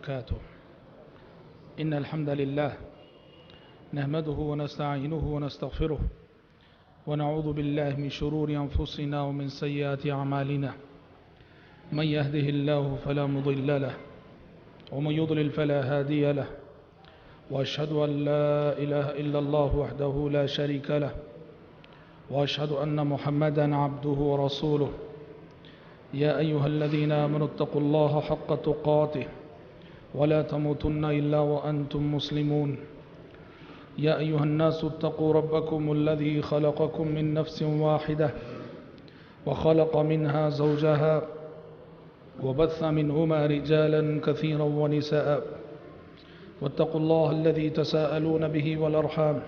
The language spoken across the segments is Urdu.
وبركاته. إن الحمد لله نحمده ونستعينه ونستغفره ونعوذ بالله من شرور أنفسنا ومن سيئات أعمالنا. من يهده الله فلا مضل له ومن يضلل فلا هادي له، وأشهد أن لا إله إلا الله وحده لا شريك له، وأشهد أن محمدًا عبده ورسوله. يا أيها الذين آمنوا اتقوا الله حق تقاته ولا تموتن إلا وأنتم مسلمون. يا أيها الناس اتقوا ربكم الذي خلقكم من نفس واحدة وخلق منها زوجها وبث منهما رجالا كثيرا ونساء، واتقوا الله الذي تساءلون به والأرحام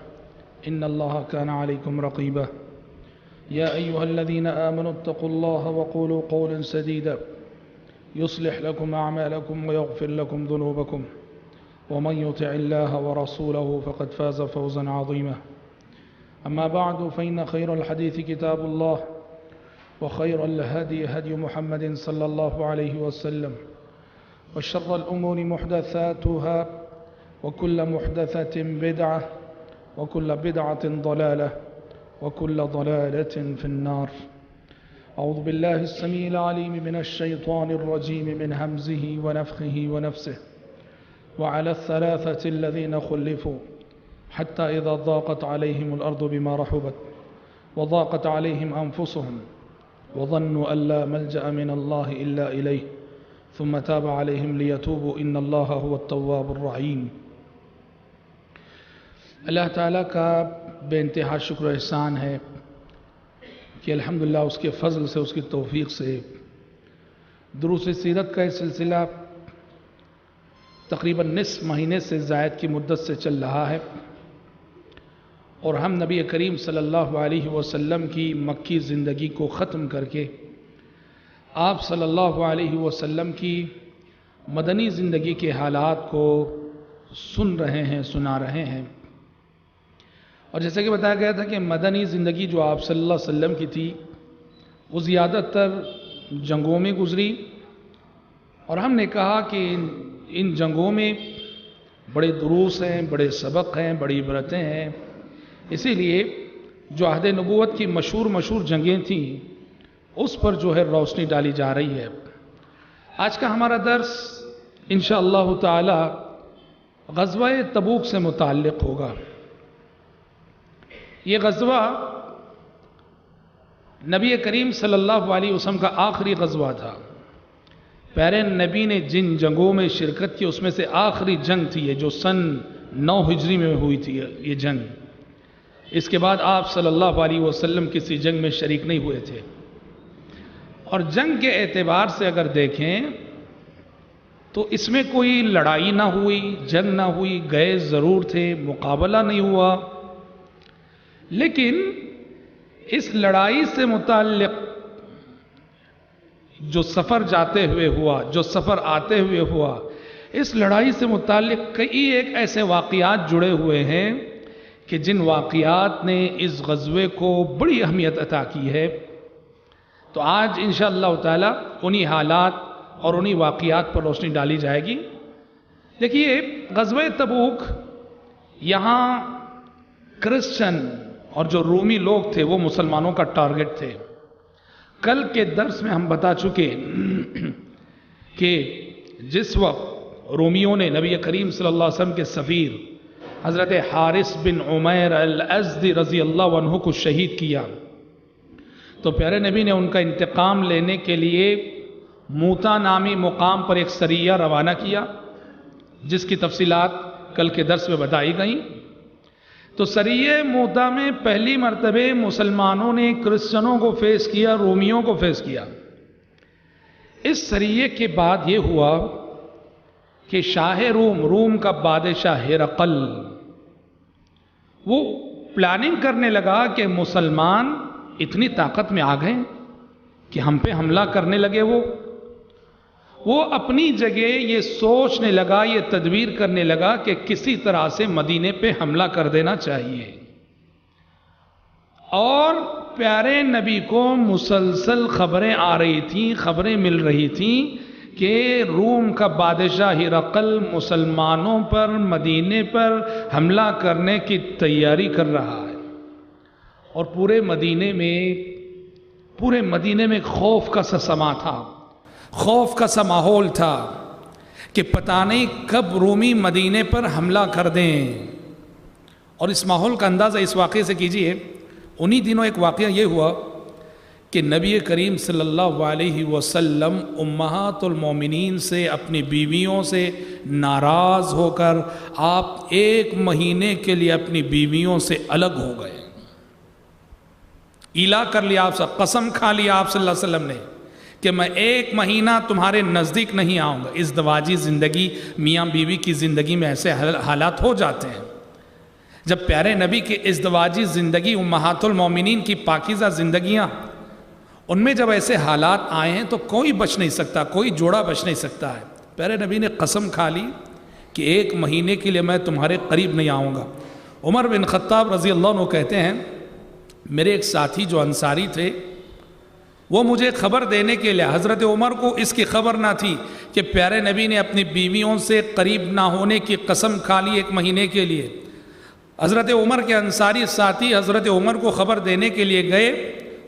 إن الله كان عليكم رقيبا. يا أيها الذين آمنوا اتقوا الله وقولوا قولا سديدا يصلح لكم أعمالكم ويغفر لكم ذنوبكم، ومن يطع الله ورسوله فقد فاز فوزا عظيما. أما بعد، فإن خير الحديث كتاب الله، وخير الهدي هدي محمد صلى الله عليه وسلم، وشر الأمور محدثاتها، وكل محدثة بدعة، وكل بدعة ضلالة، وكل ضلالة في النار. أعوذ بالله السميع العليم من الشيطان الرجيم من همزه ونفخه ونفسه. وعلى الثلاثة الذين خلفوا حتى إذا ضاقت عليهم الأرض بما رحبت وضاقت عليهم أنفسهم وظنوا أن لا ملجأ من الله إلا إليه ثم تاب عليهم ليتوبوا إن الله هو التواب الرحيم. اللہ تعالیٰ کا بے انتہا شکر و احسان ہے کہ الحمدللہ اس کے فضل سے، اس کی توفیق سے دروس سیرت کا یہ سلسلہ تقریباً نصف مہینے سے زائد کی مدت سے چل رہا ہے، اور ہم نبی کریم صلی اللہ علیہ وسلم کی مکی زندگی کو ختم کر کے آپ صلی اللہ علیہ وسلم کی مدنی زندگی کے حالات کو سن رہے ہیں، سنا رہے ہیں. اور جیسے کہ بتایا گیا تھا کہ مدنی زندگی جو آپ صلی اللہ علیہ وسلم کی تھی وہ زیادہ تر جنگوں میں گزری، اور ہم نے کہا کہ ان جنگوں میں بڑے دروس ہیں، بڑے سبق ہیں، بڑی عبرتیں ہیں. اسی لیے جو عہد نبوت کی مشہور جنگیں تھیں اس پر جو ہے روشنی ڈالی جا رہی ہے. آج کا ہمارا درس انشاءاللہ تعالی غزوہ تبوک سے متعلق ہوگا. یہ غزوہ نبی کریم صلی اللہ علیہ وسلم کا آخری غزوہ تھا. پیارے نبی نے جن جنگوں میں شرکت کی اس میں سے آخری جنگ تھی یہ جو سن 9 ہجری میں ہوئی تھی یہ جنگ. اس کے بعد آپ صلی اللہ علیہ وسلم کسی جنگ میں شریک نہیں ہوئے تھے. اور جنگ کے اعتبار سے اگر دیکھیں تو اس میں کوئی لڑائی نہ ہوئی، جنگ نہ ہوئی، گئے ضرور تھے، مقابلہ نہیں ہوا، لیکن اس لڑائی سے متعلق جو سفر جاتے ہوئے ہوا، جو سفر آتے ہوئے ہوا، اس لڑائی سے متعلق کئی ایک ایسے واقعات جڑے ہوئے ہیں کہ جن واقعات نے اس غزوے کو بڑی اہمیت عطا کی ہے. تو آج انشاءاللہ تعالی انہی حالات اور انہی واقعات پر روشنی ڈالی جائے گی. دیکھیے، غزوہ تبوک یہاں کرسچن اور جو رومی لوگ تھے وہ مسلمانوں کا ٹارگٹ تھے. کل کے درس میں ہم بتا چکے کہ جس وقت رومیوں نے نبی کریم صلی اللہ علیہ وسلم کے سفیر حضرت حارث بن عمیر الازدی رضی اللہ عنہ کو شہید کیا تو پیارے نبی نے ان کا انتقام لینے کے لیے موتا نامی مقام پر ایک سریہ روانہ کیا، جس کی تفصیلات کل کے درس میں بتائی گئیں. تو سریہ موتا میں پہلی مرتبہ مسلمانوں نے کرسچنوں کو فیس کیا، رومیوں کو فیس کیا. اس سریہ کے بعد یہ ہوا کہ شاہ روم کا بادشاہ ہرقل وہ پلاننگ کرنے لگا کہ مسلمان اتنی طاقت میں آ گئے کہ ہم پہ حملہ کرنے لگے. وہ اپنی جگہ یہ سوچنے لگا، یہ تدبیر کرنے لگا کہ کسی طرح سے مدینے پہ حملہ کر دینا چاہیے. اور پیارے نبی کو مسلسل خبریں آ رہی تھیں، خبریں مل رہی تھیں کہ روم کا بادشاہ ہرقل مسلمانوں پر مدینے پر حملہ کرنے کی تیاری کر رہا ہے، اور پورے مدینے میں خوف کا سا سما تھا، خوف کا سا ماحول تھا کہ پتہ نہیں کب رومی مدینے پر حملہ کر دیں۔ اور اس ماحول کا اندازہ اس واقعے سے کیجئے، انہی دنوں ایک واقعہ یہ ہوا کہ نبی کریم صلی اللہ علیہ وسلم امہات المومنین سے، اپنی بیویوں سے ناراض ہو کر آپ 1 مہینے کے لیے اپنی بیویوں سے الگ ہو گئے۔ ایلا کر لیا آپ سے، قسم کھا لیا آپ صلی اللہ علیہ وسلم نے کہ میں 1 مہینہ تمہارے نزدیک نہیں آؤں گا۔ ازدواجی زندگی، میاں بیوی کی زندگی میں ایسے حالات ہو جاتے ہیں۔ جب پیارے نبی کی ازدواجی زندگی، امہات المومنین کی پاکیزہ زندگیاں، ان میں جب ایسے حالات آئے ہیں تو کوئی بچ نہیں سکتا، کوئی جوڑا بچ نہیں سکتا ہے۔ پیارے نبی نے قسم کھا لی کہ 1 مہینے کے لیے میں تمہارے قریب نہیں آؤں گا۔ عمر بن خطاب رضی اللہ عنہ کہتے ہیں، میرے ایک ساتھی جو انصاری تھے، وہ مجھے خبر دینے کے لیے، حضرت عمر کو اس کی خبر نہ تھی کہ پیارے نبی نے اپنی بیویوں سے قریب نہ ہونے کی قسم کھا لی 1 مہینے کے لیے۔ حضرت عمر کے انصاری ساتھی حضرت عمر کو خبر دینے کے لیے گئے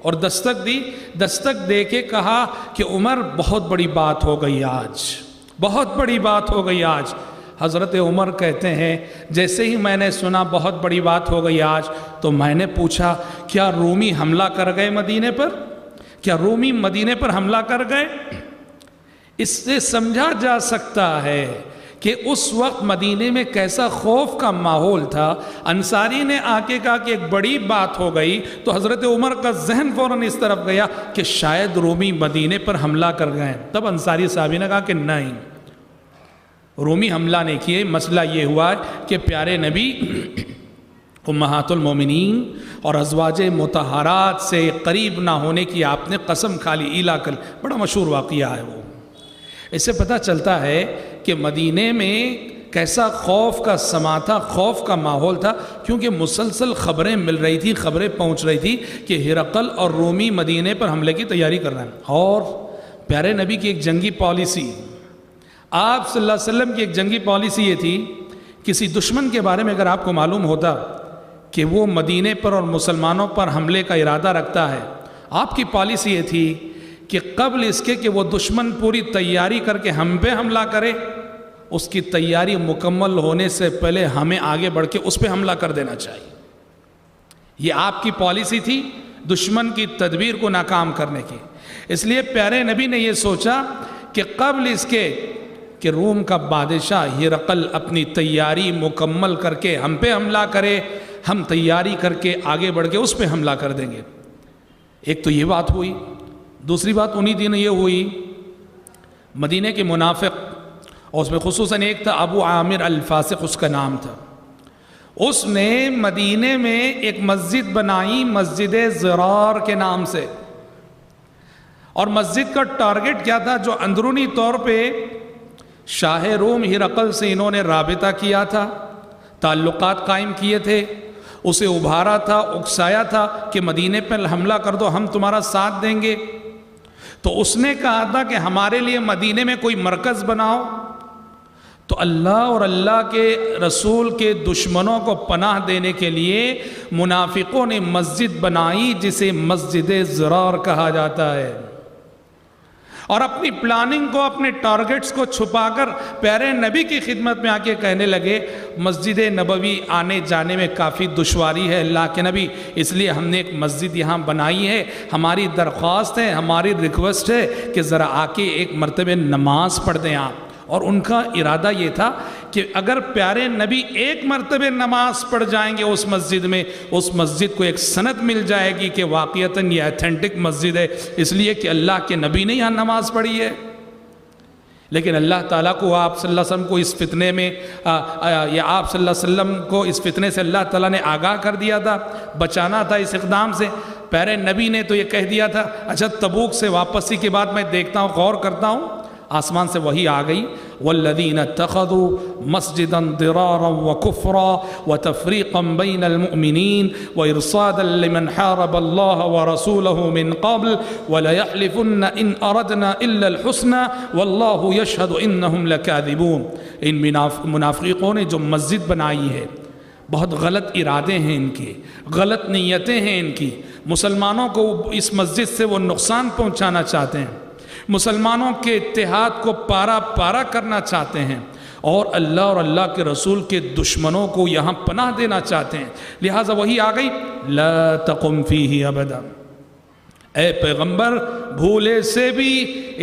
اور دستک دی، دستک دے کے کہا کہ عمر بہت بڑی بات ہو گئی آج، بہت بڑی بات ہو گئی آج۔ حضرت عمر کہتے ہیں جیسے ہی میں نے سنا بہت بڑی بات ہو گئی آج، تو میں نے پوچھا کیا رومی حملہ کر گئے مدینے پر؟ کیا رومی مدینے پر حملہ کر گئے؟ اس سے سمجھا جا سکتا ہے کہ اس وقت مدینے میں کیسا خوف کا ماحول تھا۔ انصاری نے آ کے کہا کہ ایک بڑی بات ہو گئی، تو حضرت عمر کا ذہن فوراً اس طرف گیا کہ شاید رومی مدینے پر حملہ کر گئے۔ تب انصاری صحابی نے کہا کہ نہیں، رومی حملہ نہیں کیے، مسئلہ یہ ہوا کہ پیارے نبی امہات المومنین اور ازواج مطہرات سے قریب نہ ہونے کی آپ نے قسم کھا لی، ایلا کر۔ بڑا مشہور واقعہ ہے وہ۔ اس سے پتہ چلتا ہے کہ مدینے میں کیسا خوف کا سما تھا، خوف کا ماحول تھا، کیونکہ مسلسل خبریں مل رہی تھی، خبریں پہنچ رہی تھی کہ ہرقل اور رومی مدینے پر حملے کی تیاری کر رہے ہیں۔ اور پیارے نبی کی ایک جنگی پالیسی، آپ صلی اللہ علیہ وسلم کی ایک جنگی پالیسی یہ تھی، کسی دشمن کے بارے میں اگر آپ کو معلوم ہوتا کہ وہ مدینے پر اور مسلمانوں پر حملے کا ارادہ رکھتا ہے، آپ کی پالیسی یہ تھی کہ قبل اس کے کہ وہ دشمن پوری تیاری کر کے ہم پہ حملہ کرے، اس کی تیاری مکمل ہونے سے پہلے ہمیں آگے بڑھ کے اس پہ حملہ کر دینا چاہیے۔ یہ آپ کی پالیسی تھی دشمن کی تدبیر کو ناکام کرنے کی۔ اس لیے پیارے نبی نے یہ سوچا کہ قبل اس کے کہ روم کا بادشاہ ہرقل اپنی تیاری مکمل کر کے ہم پہ حملہ کرے، ہم تیاری کر کے آگے بڑھ کے اس پہ حملہ کر دیں گے۔ ایک تو یہ بات ہوئی۔ دوسری بات انہی دن یہ ہوئی، مدینے کے منافق، اور اس میں خصوصاً ایک تھا ابو عامر الفاسق، اس کا نام تھا، اس نے مدینے میں ایک مسجد بنائی، مسجد زرار کے نام سے۔ اور مسجد کا ٹارگٹ کیا تھا؟ جو اندرونی طور پہ شاہ روم ہرقل سے انہوں نے رابطہ کیا تھا، تعلقات قائم کیے تھے، اسے ابھارا تھا، اکسایا تھا کہ مدینے پر حملہ کر دو، ہم تمہارا ساتھ دیں گے۔ تو اس نے کہا تھا کہ ہمارے لیے مدینے میں کوئی مرکز بناؤ۔ تو اللہ اور اللہ کے رسول کے دشمنوں کو پناہ دینے کے لیے منافقوں نے مسجد بنائی جسے مسجد زرار کہا جاتا ہے، اور اپنی پلاننگ کو، اپنے ٹارگٹس کو چھپا کر پیارے نبی کی خدمت میں آ کے کہنے لگے مسجد نبوی آنے جانے میں کافی دشواری ہے اللہ کے نبی، اس لیے ہم نے ایک مسجد یہاں بنائی ہے، ہماری درخواست ہے، ہماری ریکویسٹ ہے کہ ذرا آ کے ایک مرتبہ نماز پڑھ دیں آپ۔ اور ان کا ارادہ یہ تھا کہ اگر پیارے نبی ایک مرتبہ نماز پڑھ جائیں گے اس مسجد میں، اس مسجد کو ایک سند مل جائے گی کہ واقعتاً یہ ایتھینٹک مسجد ہے، اس لیے کہ اللہ کے نبی نے یہاں نماز پڑھی ہے۔ لیکن اللہ تعالیٰ کو، آپ صلی اللہ علیہ وسلم کو اس فتنے میں یا آپ صلی اللہ علیہ وسلم کو اس فتنے سے اللہ تعالیٰ نے آگاہ کر دیا تھا، بچانا تھا اس اقدام سے۔ پیارے نبی نے تو یہ کہہ دیا تھا اچھا تبوک سے واپسی کے بعد میں دیکھتا ہوں، غور کرتا ہوں، آسمان سے وحی آ گئی والذین اتخذوا مسجدا ضرارا وکفرا وتفریقا بین المؤمنین وارصادا لمن حارب اللہ ورسولہ من قبل ولیحلفن ان اردنا الا الحسنى واللہ یشہد انہم لکاذبون۔ ان منافقوں نے جو مسجد بنائی ہے، بہت غلط ارادے ہیں ان کے، غلط نیتیں ہیں ان کی، مسلمانوں کو اس مسجد سے وہ نقصان پہنچانا چاہتے ہیں، مسلمانوں کے اتحاد کو پارا پارا کرنا چاہتے ہیں، اور اللہ اور اللہ کے رسول کے دشمنوں کو یہاں پناہ دینا چاہتے ہیں۔ لہٰذا وہی آ گئی، لا تقم فیہ ابدا، اے پیغمبر بھولے سے بھی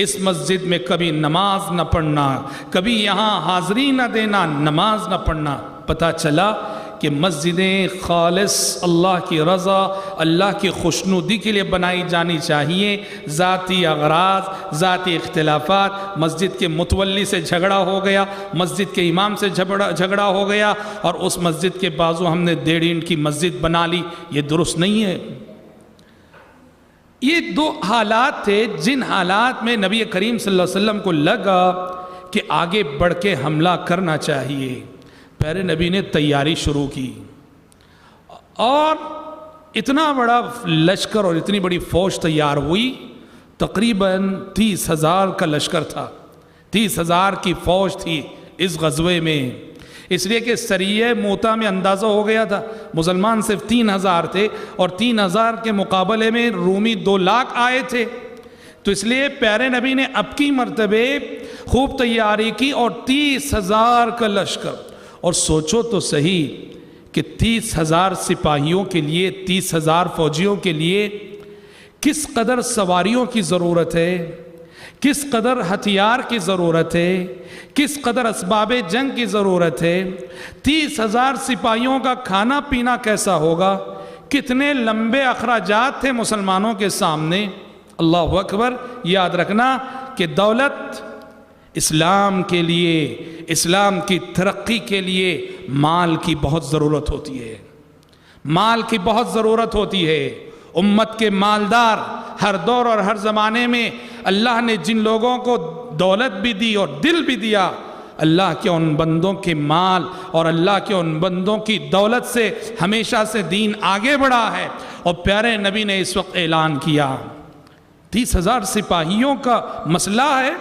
اس مسجد میں کبھی نماز نہ پڑھنا، کبھی یہاں حاضری نہ دینا، نماز نہ پڑھنا۔ پتہ چلا کہ مسجدیں خالص اللہ کی رضا، اللہ کی خوشنودی کے لیے بنائی جانی چاہیے۔ ذاتی اغراض، ذاتی اختلافات، مسجد کے متولی سے جھگڑا ہو گیا، مسجد کے امام سے جھگڑا ہو گیا، اور اس مسجد کے بازو ہم نے 1.5 اینٹ کی مسجد بنا لی، یہ درست نہیں ہے۔ یہ 2 حالات تھے جن حالات میں نبی کریم صلی اللہ علیہ وسلم کو لگا کہ آگے بڑھ کے حملہ کرنا چاہیے۔ پیارے نبی نے تیاری شروع کی، اور اتنا بڑا لشکر اور اتنی بڑی فوج تیار ہوئی، تقریباً 30,000 کا لشکر تھا، 30,000 کی فوج تھی اس غزوے میں۔ اس لیے کہ سریہ موتا میں اندازہ ہو گیا تھا مسلمان صرف 3,000 تھے، اور 3,000 کے مقابلے میں رومی 2 لاکھ آئے تھے۔ تو اس لیے پیارے نبی نے اب کی مرتبہ خوب تیاری کی، اور 30,000 کا لشکر۔ اور سوچو تو صحیح کہ 30,000 سپاہیوں کے لیے، 30,000 فوجیوں کے لیے کس قدر سواریوں کی ضرورت ہے، کس قدر ہتھیار کی ضرورت ہے، کس قدر اسباب جنگ کی ضرورت ہے، 30,000 سپاہیوں کا کھانا پینا کیسا ہوگا، کتنے لمبے اخراجات تھے مسلمانوں کے سامنے۔ اللہ اکبر۔ یاد رکھنا کہ دولت اسلام کے لیے، اسلام کی ترقی کے لیے مال کی بہت ضرورت ہوتی ہے، مال کی بہت ضرورت ہوتی ہے۔ امت کے مالدار ہر دور اور ہر زمانے میں اللہ نے جن لوگوں کو دولت بھی دی اور دل بھی دیا، اللہ کے ان بندوں کے مال اور اللہ کے ان بندوں کی دولت سے ہمیشہ سے دین آگے بڑھا ہے۔ اور پیارے نبی نے اس وقت اعلان کیا، 30,000 سپاہیوں کا مسئلہ ہے،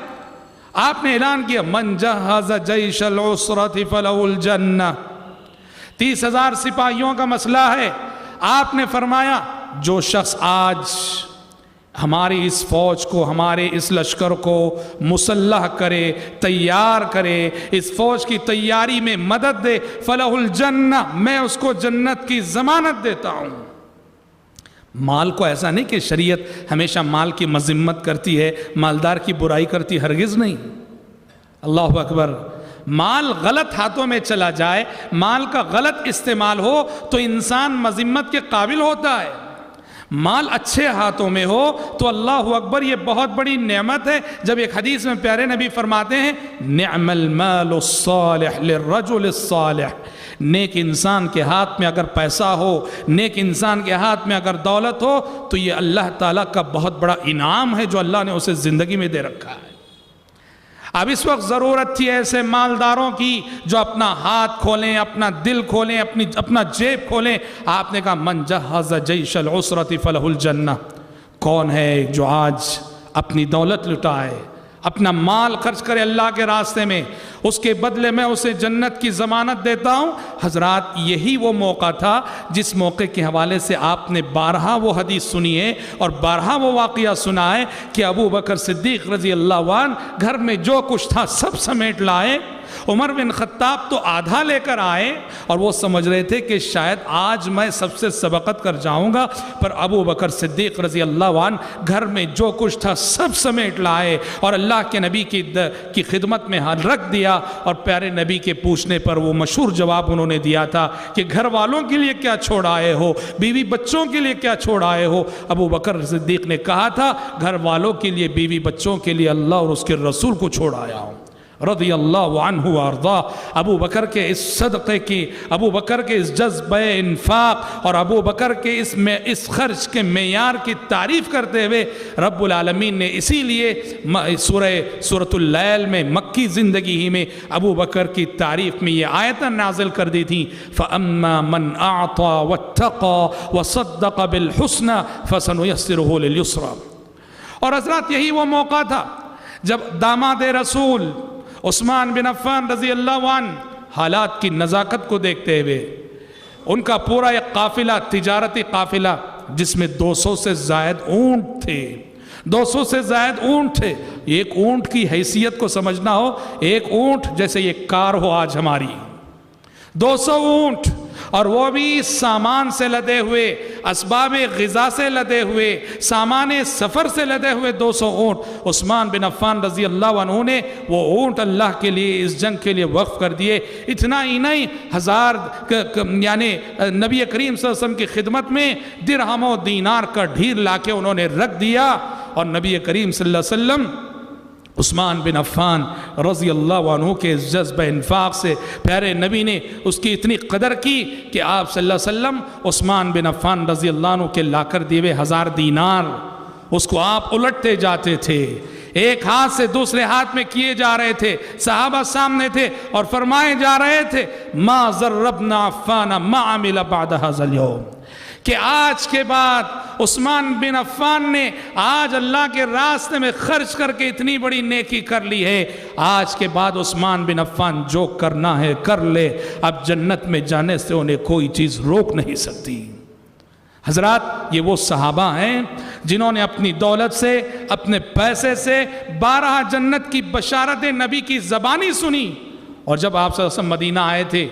آپ نے اعلان کیا من جہز جیش العسرۃ فلہ الجنہ، 30,000 سپاہیوں کا مسئلہ ہے۔ آپ نے فرمایا جو شخص آج ہماری اس فوج کو، ہمارے اس لشکر کو مسلح کرے، تیار کرے، اس فوج کی تیاری میں مدد دے، فلہ الجنہ، میں اس کو جنت کی ضمانت دیتا ہوں۔ مال کو ایسا نہیں کہ شریعت ہمیشہ مال کی مذمت کرتی ہے، مالدار کی برائی کرتی، ہرگز نہیں۔ اللہ اکبر۔ مال غلط ہاتھوں میں چلا جائے، مال کا غلط استعمال ہو تو انسان مذمت کے قابل ہوتا ہے۔ مال اچھے ہاتھوں میں ہو تو اللہ اکبر، یہ بہت بڑی نعمت ہے۔ جب ایک حدیث میں پیارے نبی فرماتے ہیں نعم المال الصالح للرجل الصالح، نیک انسان کے ہاتھ میں اگر پیسہ ہو، نیک انسان کے ہاتھ میں اگر دولت ہو تو یہ اللہ تعالیٰ کا بہت بڑا انعام ہے جو اللہ نے اسے زندگی میں دے رکھا ہے۔ اب اس وقت ضرورت تھی ایسے مالداروں کی جو اپنا ہاتھ کھولیں، اپنا دل کھولیں، اپنا جیب کھولیں۔ آپ نے کہا من جہز جیش العسرۃ فلہ الجنہ، کون ہے جو آج اپنی دولت لٹائے، اپنا مال خرچ کرے اللہ کے راستے میں، اس کے بدلے میں اسے جنت کی ضمانت دیتا ہوں۔ حضرات یہی وہ موقع تھا جس موقع کے حوالے سے آپ نے بارہا وہ حدیث سنی ہے اور بارہا وہ واقعہ سنا ہے کہ ابو بکر صدیق رضی اللہ عنہ گھر میں جو کچھ تھا سب سمیٹ لائے، عمر بن خطاب تو آدھا لے کر آئے، اور وہ سمجھ رہے تھے کہ شاید آج میں سب سے سبقت کر جاؤں گا، پر ابو بکر صدیق رضی اللہ عنہ گھر میں جو کچھ تھا سب سمیٹ لائے اور اللہ کے نبی کی خدمت میں رکھ دیا۔ اور پیارے نبی کے پوچھنے پر وہ مشہور جواب انہوں نے دیا تھا کہ گھر والوں کے لیے کیا چھوڑ آئے ہو، بیوی بچوں کے لیے کیا چھوڑ آئے ہو؟ ابو بکر صدیق نے کہا تھا گھر والوں کے لیے، بیوی بچوں کے لیے اللہ اور اس کے رسول کو چھوڑ آیا ہوں۔ رضی اللہ عنہ وارضا۔ ابو بکر کے اس صدقے کی، ابو بکر کے اس جذبہ انفاق اور ابو بکر کے اس خرچ کے معیار کی تعریف کرتے ہوئے رب العالمین نے اسی لیے سورۃ اللیل میں مکی زندگی ہی میں ابو بکر کی تعریف میں یہ آیتیں نازل کر دی تھیں، فَأَمَّا مَنْ أَعْطَى وَاتَّقَى وَصَدَّقَ بِالْحُسْنَى فَسَنُيَسِّرُهُ لِلْيُسْرَى۔ اور حضرات یہی وہ موقع تھا جب داماد رسول عثمان بن عفان رضی اللہ عنہ حالات کی نزاکت کو دیکھتے ہوئے ان کا پورا ایک قافلہ، تجارتی قافلہ جس میں 200 سے زائد اونٹ تھے، 200 سے زائد اونٹ تھے۔ ایک اونٹ کی حیثیت کو سمجھنا ہو، ایک اونٹ جیسے یہ کار ہو آج ہماری، 200 اونٹ، اور وہ بھی سامان سے لدے ہوئے، اسباب غذا سے لدے ہوئے، سامان سفر سے لدے ہوئے 200 اونٹ۔ عثمان بن عفان رضی اللہ عنہ نے وہ اونٹ اللہ کے لیے اس جنگ کے لیے وقف کر دیے۔ اتنا ہی نہیں، 1000 یعنی نبی کریم صلی اللہ علیہ وسلم کی خدمت میں درہم و دینار کا ڈھیر لا کے انہوں نے رکھ دیا، اور نبی کریم صلی اللہ علیہ وسلم عثمان بن عفان رضی اللہ عنہ کے جذبہ انفاق سے پیارے نبی نے اس کی اتنی قدر کی کہ آپ صلی اللہ علیہ وسلم عثمان بن عفان رضی اللہ عنہ کے لا کر دیے 1000 دینار اس کو آپ الٹتے جاتے تھے، ایک ہاتھ سے دوسرے ہاتھ میں کیے جا رہے تھے، صحابہ سامنے تھے اور فرمائے جا رہے تھے ما ضربنا عفان ما عمل بعد هذا اليوم، کہ آج کے بعد عثمان بن عفان نے آج اللہ کے راستے میں خرچ کر کے اتنی بڑی نیکی کر لی ہے، آج کے بعد عثمان بن عفان جو کرنا ہے کر لے، اب جنت میں جانے سے انہیں کوئی چیز روک نہیں سکتی۔ حضرات یہ وہ صحابہ ہیں جنہوں نے اپنی دولت سے، اپنے پیسے سے 12 جنت کی بشارت نبی کی زبانی سنی۔ اور جب آپ صلی اللہ علیہ وسلم مدینہ آئے تھے،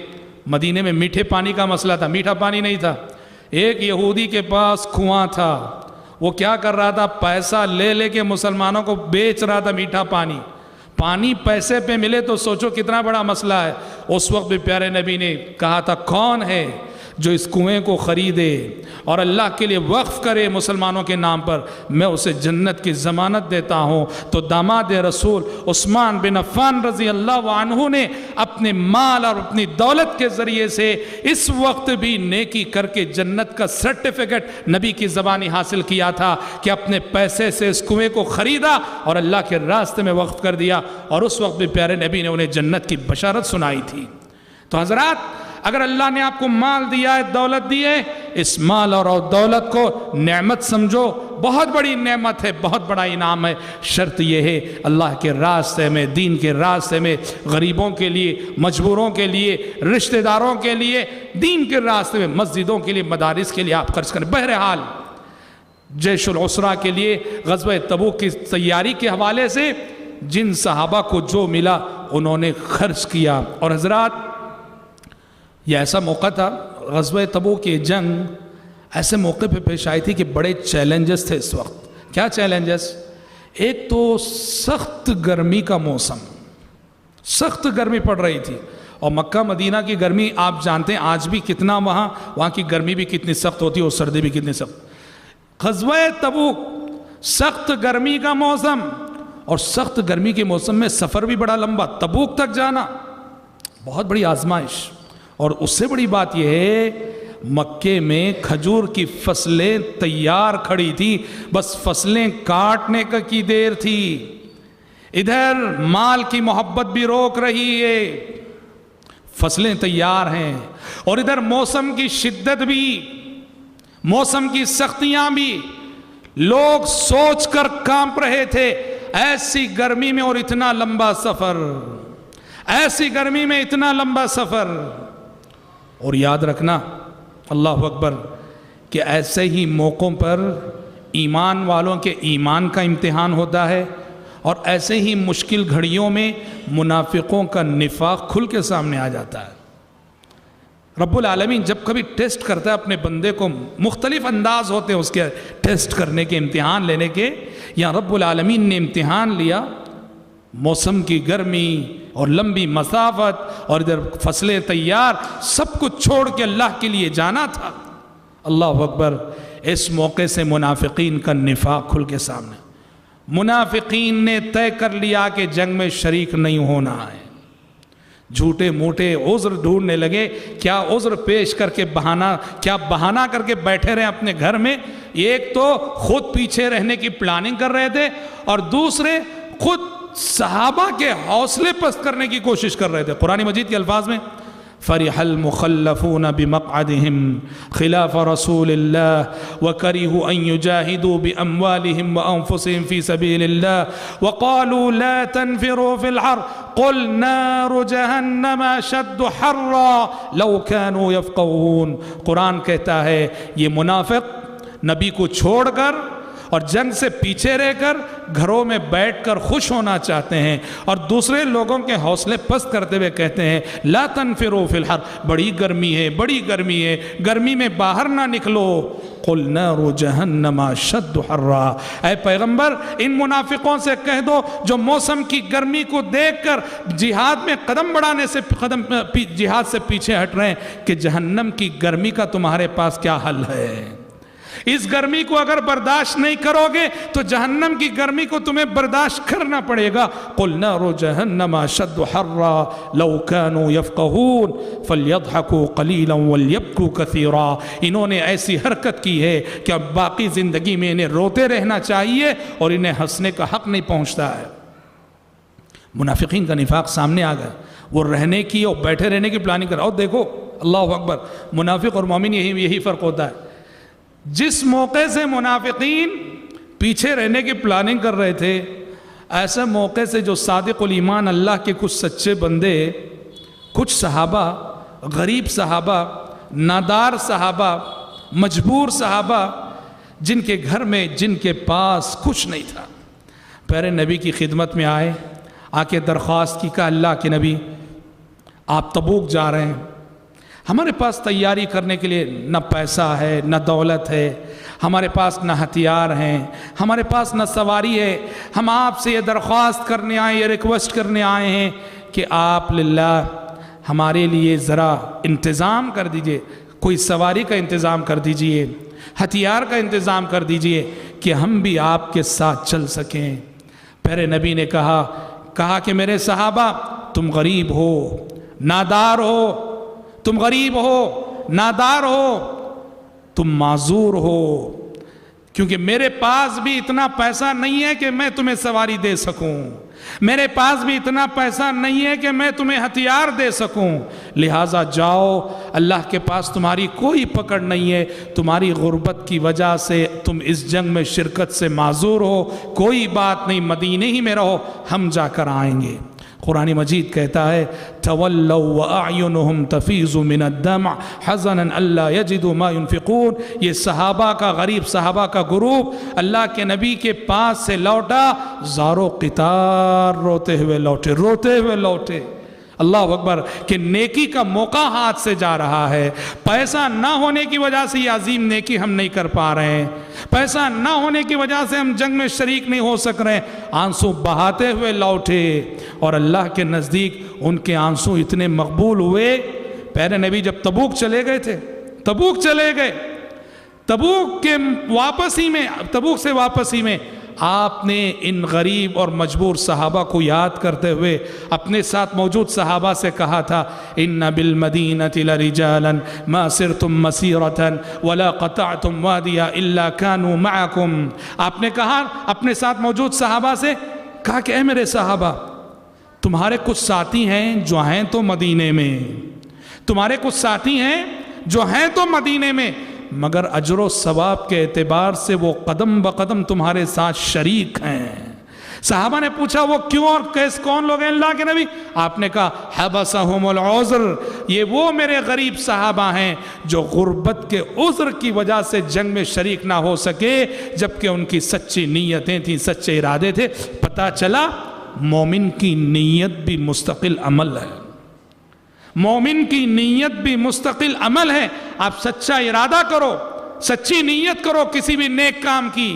مدینے میں میٹھے پانی کا مسئلہ تھا، میٹھا پانی نہیں تھا۔ ایک یہودی کے پاس کنواں تھا، وہ کیا کر رہا تھا، پیسہ لے لے کے مسلمانوں کو بیچ رہا تھا میٹھا پانی۔ پانی پیسے پہ ملے تو سوچو کتنا بڑا مسئلہ ہے۔ اس وقت بھی پیارے نبی نے کہا تھا کون ہے جو اس کنویں کو خریدے اور اللہ کے لیے وقف کرے مسلمانوں کے نام پر، میں اسے جنت کی ضمانت دیتا ہوں۔ تو داماد رسول عثمان بن عفان رضی اللہ عنہ نے اپنے مال اور اپنی دولت کے ذریعے سے اس وقت بھی نیکی کر کے جنت کا سرٹیفکیٹ نبی کی زبانی حاصل کیا تھا کہ اپنے پیسے سے اس کنویں کو خریدا اور اللہ کے راستے میں وقف کر دیا، اور اس وقت بھی پیارے نبی نے انہیں جنت کی بشارت سنائی تھی۔ تو حضرات اگر اللہ نے آپ کو مال دیا ہے، دولت دی ہے، اس مال اور دولت کو نعمت سمجھو، بہت بڑی نعمت ہے، بہت بڑا انعام ہے۔ شرط یہ ہے اللہ کے راستے میں، دین کے راستے میں، غریبوں کے لیے، مجبوروں کے لیے، رشتہ داروں کے لیے، دین کے راستے میں، مسجدوں کے لیے، مدارس کے لیے آپ خرچ کریں۔ بہرحال جیش العسرہ کے لیے غزوہ تبوک کی تیاری کے حوالے سے جن صحابہ کو جو ملا انہوں نے خرچ کیا۔ اور حضرات یہ ایسا موقع تھا، غزوہ تبوک کی جنگ ایسے موقع پہ پیش آئی تھی کہ بڑے چیلنجز تھے اس وقت۔ کیا چیلنجز؟ ایک تو سخت گرمی کا موسم، سخت گرمی پڑ رہی تھی، اور مکہ مدینہ کی گرمی آپ جانتے ہیں آج بھی کتنا، وہاں کی گرمی بھی کتنی سخت ہوتی ہے اور سردی بھی کتنی سخت۔ غزوہ تبوک سخت گرمی کا موسم، اور سخت گرمی کے موسم میں سفر بھی بڑا لمبا، تبوک تک جانا بہت بڑی آزمائش۔ اور اس سے بڑی بات یہ ہے مکے میں کھجور کی فصلیں تیار کھڑی تھی، بس فصلیں کاٹنے کی دیر تھی۔ ادھر مال کی محبت بھی روک رہی ہے، فصلیں تیار ہیں، اور ادھر موسم کی شدت بھی، موسم کی سختیاں بھی، لوگ سوچ کر کانپ رہے تھے ایسی گرمی میں اور اتنا لمبا سفر، ایسی گرمی میں اتنا لمبا سفر۔ اور یاد رکھنا اللہ اکبر کہ ایسے ہی موقعوں پر ایمان والوں کے ایمان کا امتحان ہوتا ہے، اور ایسے ہی مشکل گھڑیوں میں منافقوں کا نفاق کھل کے سامنے آ جاتا ہے۔ رب العالمین جب کبھی ٹیسٹ کرتا ہے اپنے بندے کو، مختلف انداز ہوتے ہیں اس کے ٹیسٹ کرنے کے، امتحان لینے کے۔ یا رب العالمین نے امتحان لیا، موسم کی گرمی اور لمبی مسافت اور ادھر فصلیں تیار، سب کچھ چھوڑ کے اللہ کے لیے جانا تھا۔ اللہ اکبر، اس موقع سے منافقین کا نفاق کھل کے سامنے۔ منافقین نے طے کر لیا کہ جنگ میں شریک نہیں ہونا ہے، جھوٹے موٹے عذر ڈھونڈنے لگے، کیا عذر پیش کر کے بہانہ کر کے بیٹھے رہے اپنے گھر میں۔ ایک تو خود پیچھے رہنے کی پلاننگ کر رہے تھے، اور دوسرے خود صحابہ کے حوصلے پست کرنے کی کوشش کر رہے تھے۔ قرآن مجید کے الفاظ میں فرح المخلفون بمقعدهم خلاف رسول الله وكرهوا أن يجاهدوا بأموالهم وأنفسهم في سبيل الله وقالوا لا تنفروا في الحر قل نار جهنم أشد حرا لو كانوا يفقهون۔ قرآن کہتا ہے یہ منافق نبی کو چھوڑ کر اور جنگ سے پیچھے رہ کر گھروں میں بیٹھ کر خوش ہونا چاہتے ہیں، اور دوسرے لوگوں کے حوصلے پست کرتے ہوئے کہتے ہیں لا تنفروا فی الحر، بڑی گرمی ہے، بڑی گرمی ہے، گرمی میں باہر نہ نکلو۔ قل نار جہنم اشد حرا، اے پیغمبر ان منافقوں سے کہہ دو جو موسم کی گرمی کو دیکھ کر جہاد میں قدم بڑھانے سے جہاد سے پیچھے ہٹ رہے ہیں کہ جہنم کی گرمی کا تمہارے پاس کیا حل ہے۔ اس گرمی کو اگر برداشت نہیں کرو گے تو جہنم کی گرمی کو تمہیں برداشت کرنا پڑے گا۔ قل نار جہنم اشد حرا لو كانوا يفقهون فليضحكوا قليلا وليبكوا كثيرا۔ انہوں نے ایسی حرکت کی ہے کہ اب باقی زندگی میں انہیں روتے رہنا چاہیے اور انہیں ہنسنے کا حق نہیں پہنچتا ہے۔ منافقین کا نفاق سامنے آ گیا، وہ رہنے کی اور بیٹھے رہنے کی پلاننگ کر رہا۔ اور دیکھو اللہ اکبر، منافق اور مومن یہی فرق ہوتا ہے۔ جس موقع سے منافقین پیچھے رہنے کی پلاننگ کر رہے تھے، ایسے موقع سے جو صادق الایمان اللہ کے کچھ سچے بندے، کچھ صحابہ، غریب صحابہ، نادار صحابہ، مجبور صحابہ، جن کے گھر میں جن کے پاس کچھ نہیں تھا، پیارے نبی کی خدمت میں آئے، آ کے درخواست کی، کہا اللہ کے نبی آپ تبوک جا رہے ہیں، ہمارے پاس تیاری کرنے کے لیے نہ پیسہ ہے نہ دولت ہے، ہمارے پاس نہ ہتھیار ہیں، ہمارے پاس نہ سواری ہے، ہم آپ سے یہ درخواست کرنے آئے، یہ ریکویسٹ کرنے آئے ہیں کہ آپ للہ ہمارے لیے ذرا انتظام کر دیجئے، کوئی سواری کا انتظام کر دیجئے، ہتھیار کا انتظام کر دیجئے کہ ہم بھی آپ کے ساتھ چل سکیں۔ پیارے نبی نے کہا کہ میرے صحابہ تم غریب ہو، نادار ہو، تم غریب ہو، نادار ہو، تم معذور ہو، کیونکہ میرے پاس بھی اتنا پیسہ نہیں ہے کہ میں تمہیں سواری دے سکوں، میرے پاس بھی اتنا پیسہ نہیں ہے کہ میں تمہیں ہتھیار دے سکوں، لہٰذا جاؤ، اللہ کے پاس تمہاری کوئی پکڑ نہیں ہے، تمہاری غربت کی وجہ سے تم اس جنگ میں شرکت سے معذور ہو، کوئی بات نہیں، مدینے ہی میں رہو، ہم جا کر آئیں گے۔ قرآن مجید کہتا ہے تولوا واعینہم تفیض من الدمع حزنا الا یجدوا ما ينفقون، یہ صحابہ کا، غریب صحابہ کا گروپ اللہ کے نبی کے پاس سے لوٹا، زارو قطار روتے ہوئے لوٹے۔ اللہ اکبر، کہ نیکی کا موقع ہاتھ سے جا رہا ہے، پیسہ نہ ہونے کی وجہ سے یہ عظیم نیکی ہم نہیں کر پا رہے ہیں، پیسہ نہ ہونے کی وجہ سے ہم جنگ میں شریک نہیں ہو سک رہے، آنسو بہاتے ہوئے لوٹے، اور اللہ کے نزدیک ان کے آنسو اتنے مقبول ہوئے۔ پیارے نبی جب تبوک چلے گئے، تبوک سے واپسی میں آپ نے ان غریب اور مجبور صحابہ کو یاد کرتے ہوئے اپنے ساتھ موجود صحابہ سے کہا تھا ان بالمدینۃ لرجالا ما سرتم مسیرۃ ولا قطعتم وادیا الا كانوا معکم۔ آپ نے کہا اپنے ساتھ موجود صحابہ سے، کہا کہ اے میرے صحابہ، تمہارے کچھ ساتھی ہیں جو ہیں تو مدینے میں، تمہارے کچھ ساتھی ہیں جو ہیں تو مدینے میں، مگر اجر و ثواب کے اعتبار سے وہ قدم بقدم تمہارے ساتھ شریک ہیں۔ صحابہ نے پوچھا وہ کیوں اور کون لوگ ہیں اللہ کے نبی؟ آپ نے کہا حبسہم العذر، یہ وہ میرے غریب صحابہ ہیں جو غربت کے عذر کی وجہ سے جنگ میں شریک نہ ہو سکے، جبکہ ان کی سچی نیتیں تھیں، سچے ارادے تھے۔ پتہ چلا مومن کی نیت بھی مستقل عمل ہے، مومن کی نیت بھی مستقل عمل ہے۔ آپ سچا ارادہ کرو، سچی نیت کرو کسی بھی نیک کام کی،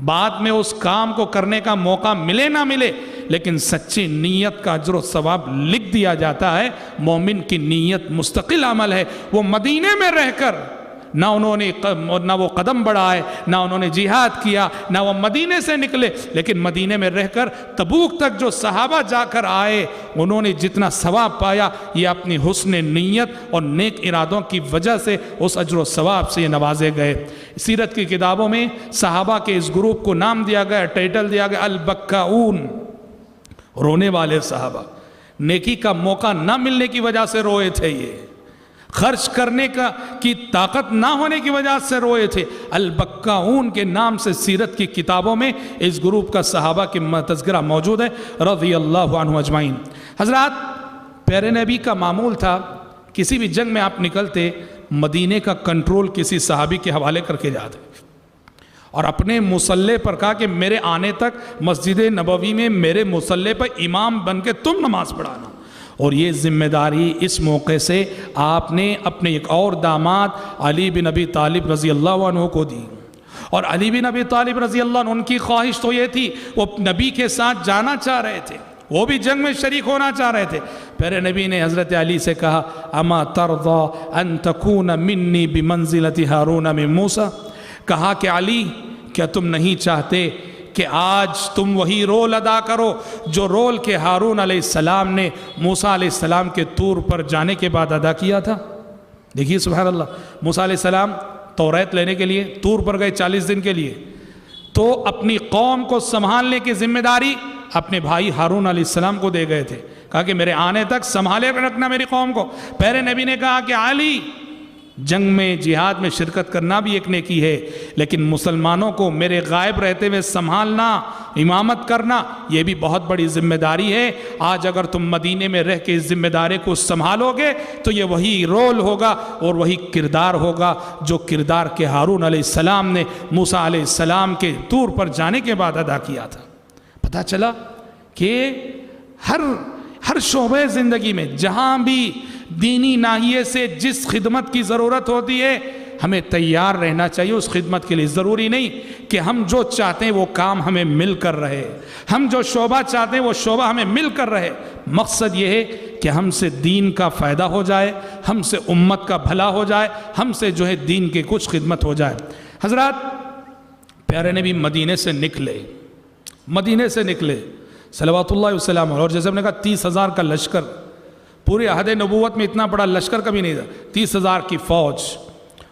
بعد میں اس کام کو کرنے کا موقع ملے نہ ملے، لیکن سچی نیت کا اجر و ثواب لکھ دیا جاتا ہے۔ مومن کی نیت مستقل عمل ہے، وہ مدینے میں رہ کر نہ وہ قدم بڑھائے، نہ انہوں نے جہاد کیا، نہ وہ مدینے سے نکلے، لیکن مدینے میں رہ کر تبوک تک جو صحابہ جا کر آئے انہوں نے جتنا ثواب پایا یہ اپنی حسن نیت اور نیک ارادوں کی وجہ سے اس اجر و ثواب سے یہ نوازے گئے۔ سیرت کی کتابوں میں صحابہ کے اس گروپ کو نام دیا گیا، ٹائٹل دیا گیا البکاؤن، رونے والے صحابہ۔ نیکی کا موقع نہ ملنے کی وجہ سے روئے تھے، یہ خرچ کرنے کی طاقت نہ ہونے کی وجہ سے روئے تھے۔ البکاؤن کے نام سے سیرت کی کتابوں میں اس گروپ کا صحابہ کی تذکرہ موجود ہے رضی اللہ عنہ اجمعین۔ حضرات، پیارے نبی کا معمول تھا کسی بھی جنگ میں آپ نکلتے مدینے کا کنٹرول کسی صحابی کے حوالے کر کے جاتے اور اپنے مصلے پر کہا کہ میرے آنے تک مسجد نبوی میں میرے مصلے پر امام بن کے تم نماز پڑھانا۔ اور یہ ذمہ داری اس موقع سے آپ نے اپنے ایک اور داماد علی بن ابی طالب رضی اللہ عنہ کو دی، اور علی بن ابی طالب رضی اللہ عنہ ان کی خواہش تو یہ تھی وہ نبی کے ساتھ جانا چاہ رہے تھے، وہ بھی جنگ میں شریک ہونا چاہ رہے تھے۔ پیارے نبی نے حضرت علی سے کہا اما ترضى ان تكون منی بمنزلۃ ہارون من موسیٰ، کہا کہ علی کیا تم نہیں چاہتے کہ آج تم وہی رول ادا کرو جو رول کے ہارون علیہ السلام نے موسیٰ علیہ السلام کے طور پر جانے کے بعد ادا کیا تھا۔ دیکھیے سبحان اللہ، موسیٰ علیہ السلام توریت لینے کے لیے طور پر گئے 40 دن کے لیے، تو اپنی قوم کو سنبھالنے کی ذمہ داری اپنے بھائی ہارون علیہ السلام کو دے گئے تھے، کہا کہ میرے آنے تک سنبھالے رکھنا میری قوم کو۔ پیارے نبی نے کہا کہ علی، جنگ میں جہاد میں شرکت کرنا بھی ایک نیکی ہے، لیکن مسلمانوں کو میرے غائب رہتے ہوئے سنبھالنا، امامت کرنا، یہ بھی بہت بڑی ذمہ داری ہے۔ آج اگر تم مدینے میں رہ کے اس ذمہ داری کو سنبھالو گے تو یہ وہی رول ہوگا اور وہی کردار ہوگا جو کردار کے ہارون علیہ السلام نے موسیٰ علیہ السلام کے طور پر جانے کے بعد ادا کیا تھا۔ پتہ چلا کہ ہر شعبے زندگی میں جہاں بھی دینی ناحیے سے جس خدمت کی ضرورت ہوتی ہے ہمیں تیار رہنا چاہیے اس خدمت کے لیے۔ ضروری نہیں کہ ہم جو چاہتے ہیں وہ کام ہمیں مل کر رہے، ہم جو شعبہ چاہتے ہیں وہ شعبہ ہمیں مل کر رہے۔ مقصد یہ ہے کہ ہم سے دین کا فائدہ ہو جائے، ہم سے امت کا بھلا ہو جائے، ہم سے جو ہے دین کی کچھ خدمت ہو جائے۔ حضرات، پیارے نبی مدینے سے نکلے صلوات اللہ وسلم، اور جیسے ہم نے کہا 30,000 کا لشکر، پورے عہد نبوت میں اتنا بڑا لشکر کبھی نہیں تھا، 30,000 کی فوج۔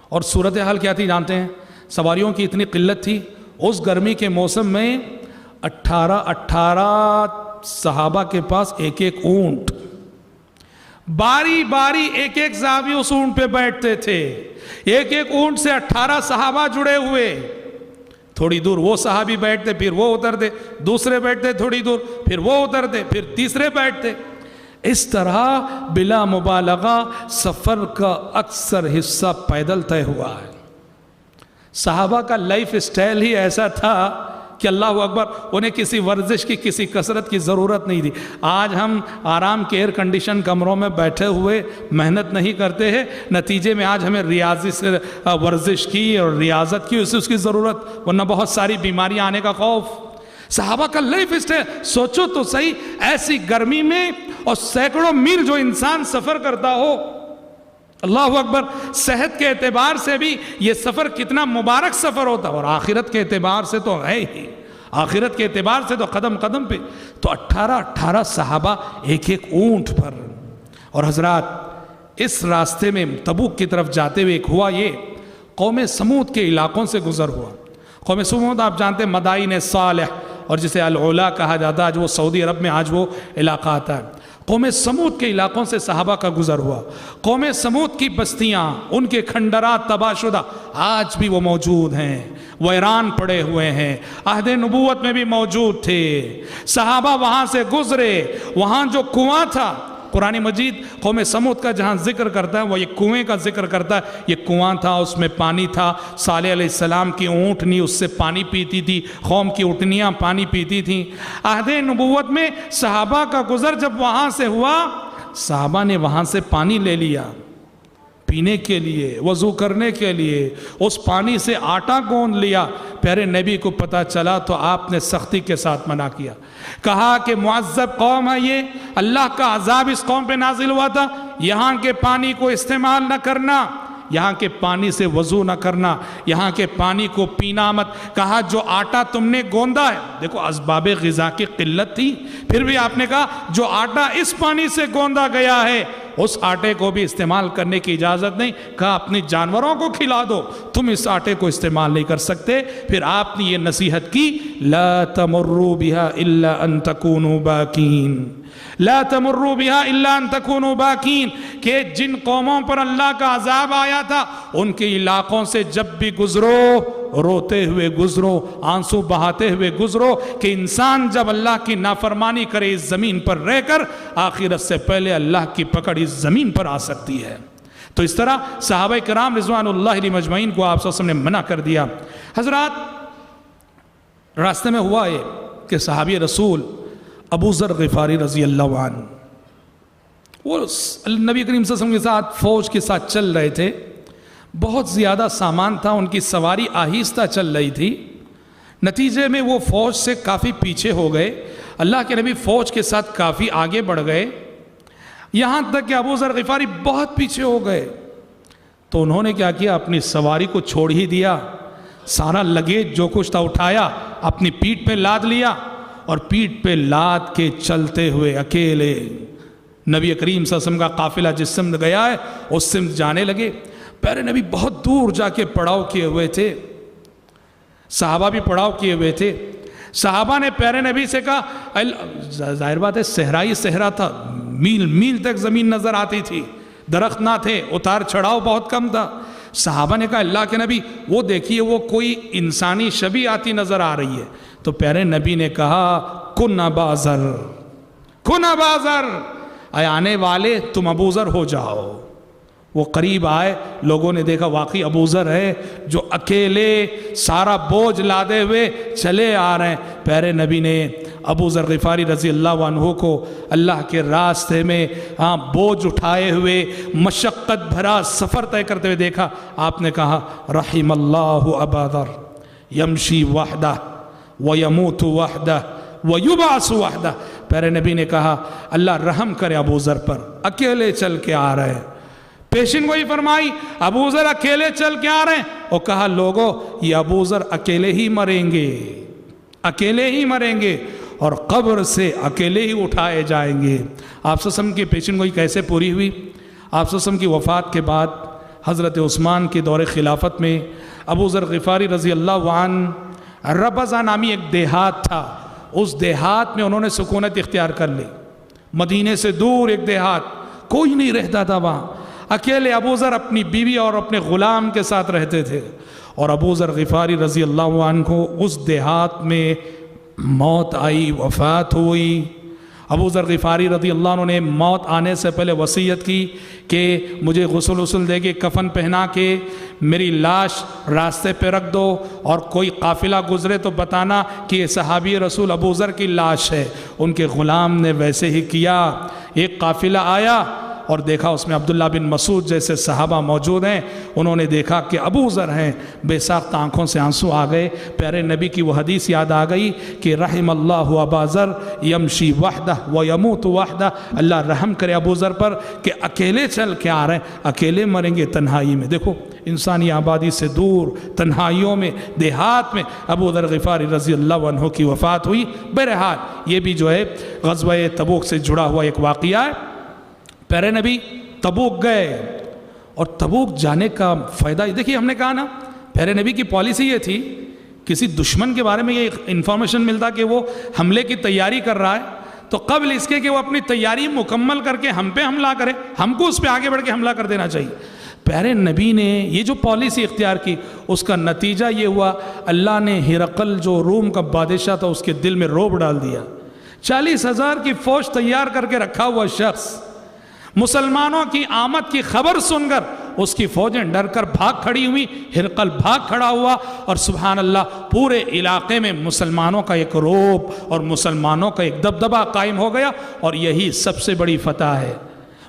اور صورتحال کیا تھی جانتے ہیں؟ سواریوں کی اتنی قلت تھی، اس گرمی کے موسم میں 18 صحابہ کے پاس ایک اونٹ، باری باری ایک صحابی اس اونٹ پہ بیٹھتے تھے، ایک اونٹ سے 18 صحابہ جڑے ہوئے۔ تھوڑی دور وہ صحابی بیٹھتے، پھر وہ اترتے، دوسرے بیٹھتے تھوڑی دور، پھر وہ اترتے، پھر تیسرے بیٹھتے۔ اس طرح بلا مبالغہ سفر کا اکثر حصہ پیدل طے ہوا ہے۔ صحابہ کا لائف اسٹائل ہی ایسا تھا کہ اللہ اکبر، انہیں کسی ورزش کی، کسی کثرت کی ضرورت نہیں تھی۔ آج ہم آرام کے ایئر کنڈیشن کمروں میں بیٹھے ہوئے محنت نہیں کرتے ہیں، نتیجے میں آج ہمیں ریاضی سے ورزش کی اور ریاضت کی اس کی ضرورت، ورنہ بہت ساری بیماریاں آنے کا خوف۔ صحابہ کا لائف اسٹائل سوچو تو صحیح، ایسی گرمی میں اور سینکڑوں میل جو انسان سفر کرتا ہو، اللہ اکبر، صحت کے اعتبار سے بھی یہ سفر کتنا مبارک سفر ہوتا، اور آخرت کے اعتبار سے تو ہے ہی، آخرت کے اعتبار سے تو قدم قدم پہ، تو 18 صحابہ ایک اونٹ پر۔ اور حضرات، اس راستے میں تبوک کی طرف جاتے ہوئے ایک ہوا یہ، قوم سمود کے علاقوں سے گزر ہوا۔ قوم سمود آپ جانتے ہیں مدائن صالح، اور جسے العلا کہا جاتا ہے، آج وہ سعودی عرب میں آج وہ علاقہ آتا ہے۔ قوم سمود کے علاقوں سے صحابہ کا گزر ہوا۔ قوم سمود کی بستیاں، ان کے کھنڈرات تباہ شدہ آج بھی وہ موجود ہیں، ویران پڑے ہوئے ہیں، عہد نبوت میں بھی موجود تھے۔ صحابہ وہاں سے گزرے، وہاں جو کنواں تھا، قرآن مجید قوم سمود کا جہاں ذکر کرتا ہے وہ یہ کنویں کا ذکر کرتا ہے، یہ کنواں تھا، اس میں پانی تھا۔ صالح علیہ السلام کی اونٹنی اس سے پانی پیتی تھی، قوم کی اونٹنیاں پانی پیتی تھیں۔ عہد نبوت میں صحابہ کا گزر جب وہاں سے ہوا، صحابہ نے وہاں سے پانی لے لیا پینے کے لیے، وضو کرنے کے لیے، اس پانی سے آٹا گوندھ لیا۔ پیارے نبی کو پتہ چلا تو آپ نے سختی کے ساتھ منع کیا، کہا کہ معذب قوم ہے یہ، اللہ کا عذاب اس قوم پہ نازل ہوا تھا، یہاں کے پانی کو استعمال نہ کرنا، یہاں کے پانی سے وضو نہ کرنا، یہاں کے پانی کو پینا مت، کہا جو آٹا تم نے گوندا ہے، دیکھو اسباب غذا کی قلت تھی، پھر بھی آپ نے کہا جو آٹا اس پانی سے گوندا گیا ہے اس آٹے کو بھی استعمال کرنے کی اجازت نہیں، کہا اپنے جانوروں کو کھلا دو، تم اس آٹے کو استعمال نہیں کر سکتے۔ پھر آپ نے یہ نصیحت کی لا تمروا بها الا ان تكونوا باکین، لا تمروا بها الا ان تكونوا باکین، کہ جن قوموں پر اللہ کا عذاب آیا تھا ان کے علاقوں سے جب بھی گزرو روتے ہوئے گزرو، آنسو بہاتے ہوئے گزرو، کہ انسان جب اللہ کی نافرمانی کرے اس زمین پر رہ کر آخرت سے پہلے اللہ کی پکڑ اس زمین پر آ سکتی ہے۔ تو اس طرح صحابہ کرام رضوان اللہ علیہم اجمعین کو آپ صلی اللہ علیہ وسلم نے منع کر دیا۔ حضرات راستے میں ہوا ہے کہ صحابی رسول ابو ذر غفاری رضی اللہ عنہ وہ نبی کریم صلی اللہ علیہ وسلم کے ساتھ فوج کے ساتھ چل رہے تھے، بہت زیادہ سامان تھا، ان کی سواری آہستہ چل رہی تھی، نتیجے میں وہ فوج سے کافی پیچھے ہو گئے، اللہ کے نبی فوج کے ساتھ کافی آگے بڑھ گئے، یہاں تک کہ ابو ذر غفاری بہت پیچھے ہو گئے۔ تو انہوں نے کیا کیا، اپنی سواری کو چھوڑ ہی دیا، سارا لگیج جو کچھ تھا اٹھایا، اپنی پیٹھ پہ لاد لیا اور پیٹھ پہ لاد کے چلتے ہوئے اکیلے نبی کریم صلی اللہ علیہ وسلم کا قافلہ جس سمت گیا ہے اس سمت جانے لگے۔ پیارے نبی بہت دور جا کے پڑاؤ کیے ہوئے تھے، صحابہ بھی پڑاؤ کیے ہوئے تھے، صحابہ نے پیارے نبی سے کہا، ظاہر بات ہے صحرائی صحرا تھا، میل میل تک زمین نظر آتی تھی، درخت نہ تھے، اتار چڑھاؤ بہت کم تھا۔ صحابہ نے کہا اللہ کے نبی وہ دیکھیے وہ کوئی انسانی شبیہ آتی نظر آ رہی ہے۔ تو پیارے نبی نے کہا کن ابا ذر، کن ابا ذر، اے آنے والے تم ابو ذر ہو جاؤ۔ وہ قریب آئے، لوگوں نے دیکھا واقعی ابو ذر ہے جو اکیلے سارا بوجھ لادے ہوئے چلے آ رہے ہیں۔ پیارے نبی نے ابو ذر غفاری رضی اللہ عنہ کو اللہ کے راستے میں بوجھ اٹھائے ہوئے مشقت بھرا سفر طے کرتے ہوئے دیکھا۔ آپ نے کہا رحم اللہ ابا ذر یمشی وحدہ ویموت وحدہ ویبعث وحدہ۔ پیارے نبی نے کہا اللہ رحم کرے ابو ذر پر، اکیلے چل کے آ رہے ہیں۔ پیشن گوئی فرمائی ابو ذر اکیلے چل کے آ رہے ہیں، اور کہا لوگو یہ ابو ذر اکیلے ہی مریں گے، اکیلے ہی مریں گے اور قبر سے اکیلے ہی اٹھائے جائیں گے۔ آپ صلی اللہ علیہ وسلم کی پیشن گوئی کیسے پوری ہوئی؟ آپ صلی اللہ علیہ وسلم کی وفات کے بعد حضرت عثمان کے دور خلافت میں ابو ذر غفاری رضی اللہ عنہ ربضہ نامی ایک دیہات تھا، اس دیہات میں انہوں نے سکونت اختیار کر لی۔ مدینے سے دور ایک دیہات، کوئی نہیں رہتا تھا وہاں، اکیلے ابو ذر اپنی بیوی اور اپنے غلام کے ساتھ رہتے تھے۔ اور ابو ذر غفاری رضی اللہ عنہ کو اس دیہات میں موت آئی، وفات ہوئی۔ ابو ذر غفاری رضی اللہ عنہ نے موت آنے سے پہلے وصیت کی کہ مجھے غسل دے کے کفن پہنا کے میری لاش راستے پہ رکھ دو، اور کوئی قافلہ گزرے تو بتانا کہ یہ صحابی رسول ابو ذر کی لاش ہے۔ ان کے غلام نے ویسے ہی کیا۔ ایک قافلہ آیا اور دیکھا اس میں عبداللہ بن مسعود جیسے صحابہ موجود ہیں، انہوں نے دیکھا کہ ابو ذر ہیں، بے ساختہ آنکھوں سے آنسو آ گئے۔ پیارے نبی کی وہ حدیث یاد آ گئی کہ رحم اللہ ابا ذر یمشی وحدہ ویموت وحدہ، اللہ رحم کرے ابو ذر پر کہ اکیلے چل کے آ رہے ہیں، اکیلے مریں گے تنہائی میں۔ دیکھو انسانی آبادی سے دور تنہائیوں میں دیہات میں ابو ذر غفاری رضی اللہ عنہ کی وفات ہوئی۔ بہرحال یہ بھی جو ہے غزوہ تبوک سے جڑا ہوا ایک واقعہ ہے۔ پیارے نبی تبوک گئے، اور تبوک جانے کا فائدہ دیکھیے، ہم نے کہا نا پیارے نبی کی پالیسی یہ تھی، کسی دشمن کے بارے میں یہ انفارمیشن ملتا کہ وہ حملے کی تیاری کر رہا ہے تو قبل اس کے کہ وہ اپنی تیاری مکمل کر کے ہم پہ حملہ کرے، ہم کو اس پہ آگے بڑھ کے حملہ کر دینا چاہیے۔ پیارے نبی نے یہ جو پالیسی اختیار کی، اس کا نتیجہ یہ ہوا اللہ نے ہرقل جو روم کا بادشاہ تھا اس کے دل میں رعب ڈال دیا۔ 40,000 کی فوج تیار کر کے رکھا ہوا شخص مسلمانوں کی آمد کی خبر سن کر اس کی فوجیں ڈر کر بھاگ کھڑی ہوئی، ہرقل بھاگ کھڑا ہوا، اور سبحان اللہ پورے علاقے میں مسلمانوں کا ایک رعب اور مسلمانوں کا ایک دبدبہ قائم ہو گیا۔ اور یہی سب سے بڑی فتح ہے،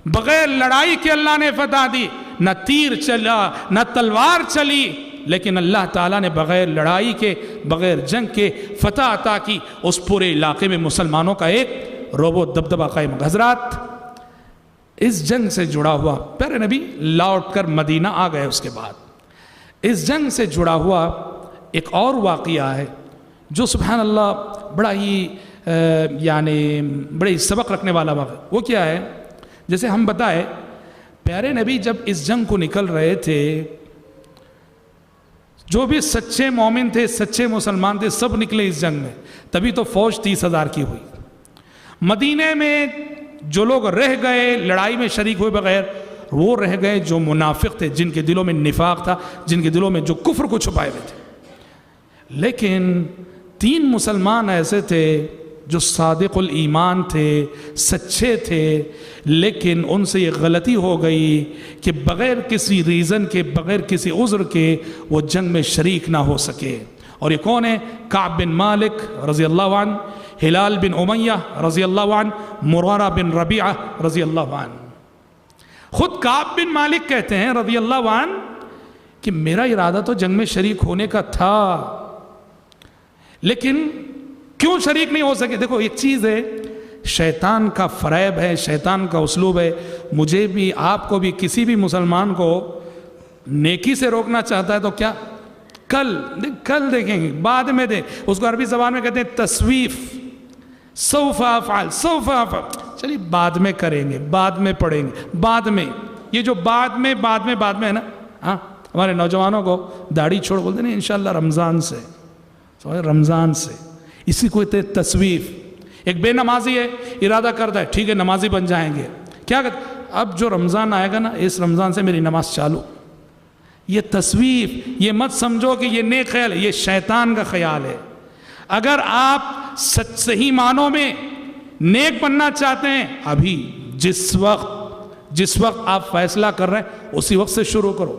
بغیر لڑائی کے اللہ نے فتح دی، نہ تیر چلا نہ تلوار چلی، لیکن اللہ تعالیٰ نے بغیر لڑائی کے بغیر جنگ کے فتح عطا کی۔ اس پورے علاقے میں مسلمانوں کا ایک رعب و دبدبہ قائم۔ حضرات اس جنگ سے جڑا ہوا پیارے نبی لوٹ کر مدینہ آ گئے. اس کے بعد اس جنگ سے جڑا ہوا ایک اور واقعہ ہے جو سبحان اللہ بڑا ہی یعنی بڑے سبق رکھنے والا واقعہ. وہ کیا ہے؟ جیسے ہم بتائے پیارے نبی جب اس جنگ کو نکل رہے تھے، جو بھی سچے مومن تھے، سچے مسلمان تھے، سب نکلے اس جنگ میں. تبھی تو فوج 30,000 کی ہوئی. مدینے میں جو لوگ رہ گئے لڑائی میں شریک ہوئے بغیر، وہ رہ گئے جو منافق تھے، جن کے دلوں میں نفاق تھا، جن کے دلوں میں جو کفر کو چھپائے ہوئے تھے. لیکن 3 مسلمان ایسے تھے جو صادق الایمان تھے، سچے تھے، لیکن ان سے یہ غلطی ہو گئی کہ بغیر کسی ریزن کے، بغیر کسی عذر کے وہ جنگ میں شریک نہ ہو سکے. اور یہ کون ہے؟ کعب بن مالک رضی اللہ عنہ، ہلال بن امیہ رضی اللہ عنہ، مرارہ بن ربیعہ رضی اللہ عنہ. خود کعب بن مالک کہتے ہیں رضی اللہ عنہ کہ میرا ارادہ تو جنگ میں شریک ہونے کا تھا، لیکن کیوں شریک نہیں ہو سکے؟ دیکھو ایک چیز ہے، شیطان کا فریب ہے، شیطان کا اسلوب ہے. مجھے بھی، آپ کو بھی، کسی بھی مسلمان کو نیکی سے روکنا چاہتا ہے تو کیا کل دیکھیں گے، بعد میں دیں. اس کو عربی زبان میں کہتے ہیں تسویف. سوف افعل، سوف افعل، چلیے بعد میں کریں گے، بعد میں پڑھیں گے، بعد میں. یہ جو بعد میں ہے نا، ہاں ہمارے نوجوانوں کو داڑھی چھوڑ بولتے ہیں انشاءاللہ رمضان سے، اسی کو کہتے ہیں تسویف. ایک بے نمازی ہے، ارادہ کرتا ہے ٹھیک ہے نمازی بن جائیں گے، کیا کہتے اب جو رمضان آئے گا نا، اس رمضان سے میری نماز چالو. یہ تسویف، یہ مت سمجھو کہ یہ نیک خیال ہے، یہ شیطان کا خیال ہے. اگر آپ صحیح معنوں میں نیک بننا چاہتے ہیں، ابھی جس وقت آپ فیصلہ کر رہے ہیں اسی وقت سے شروع کرو.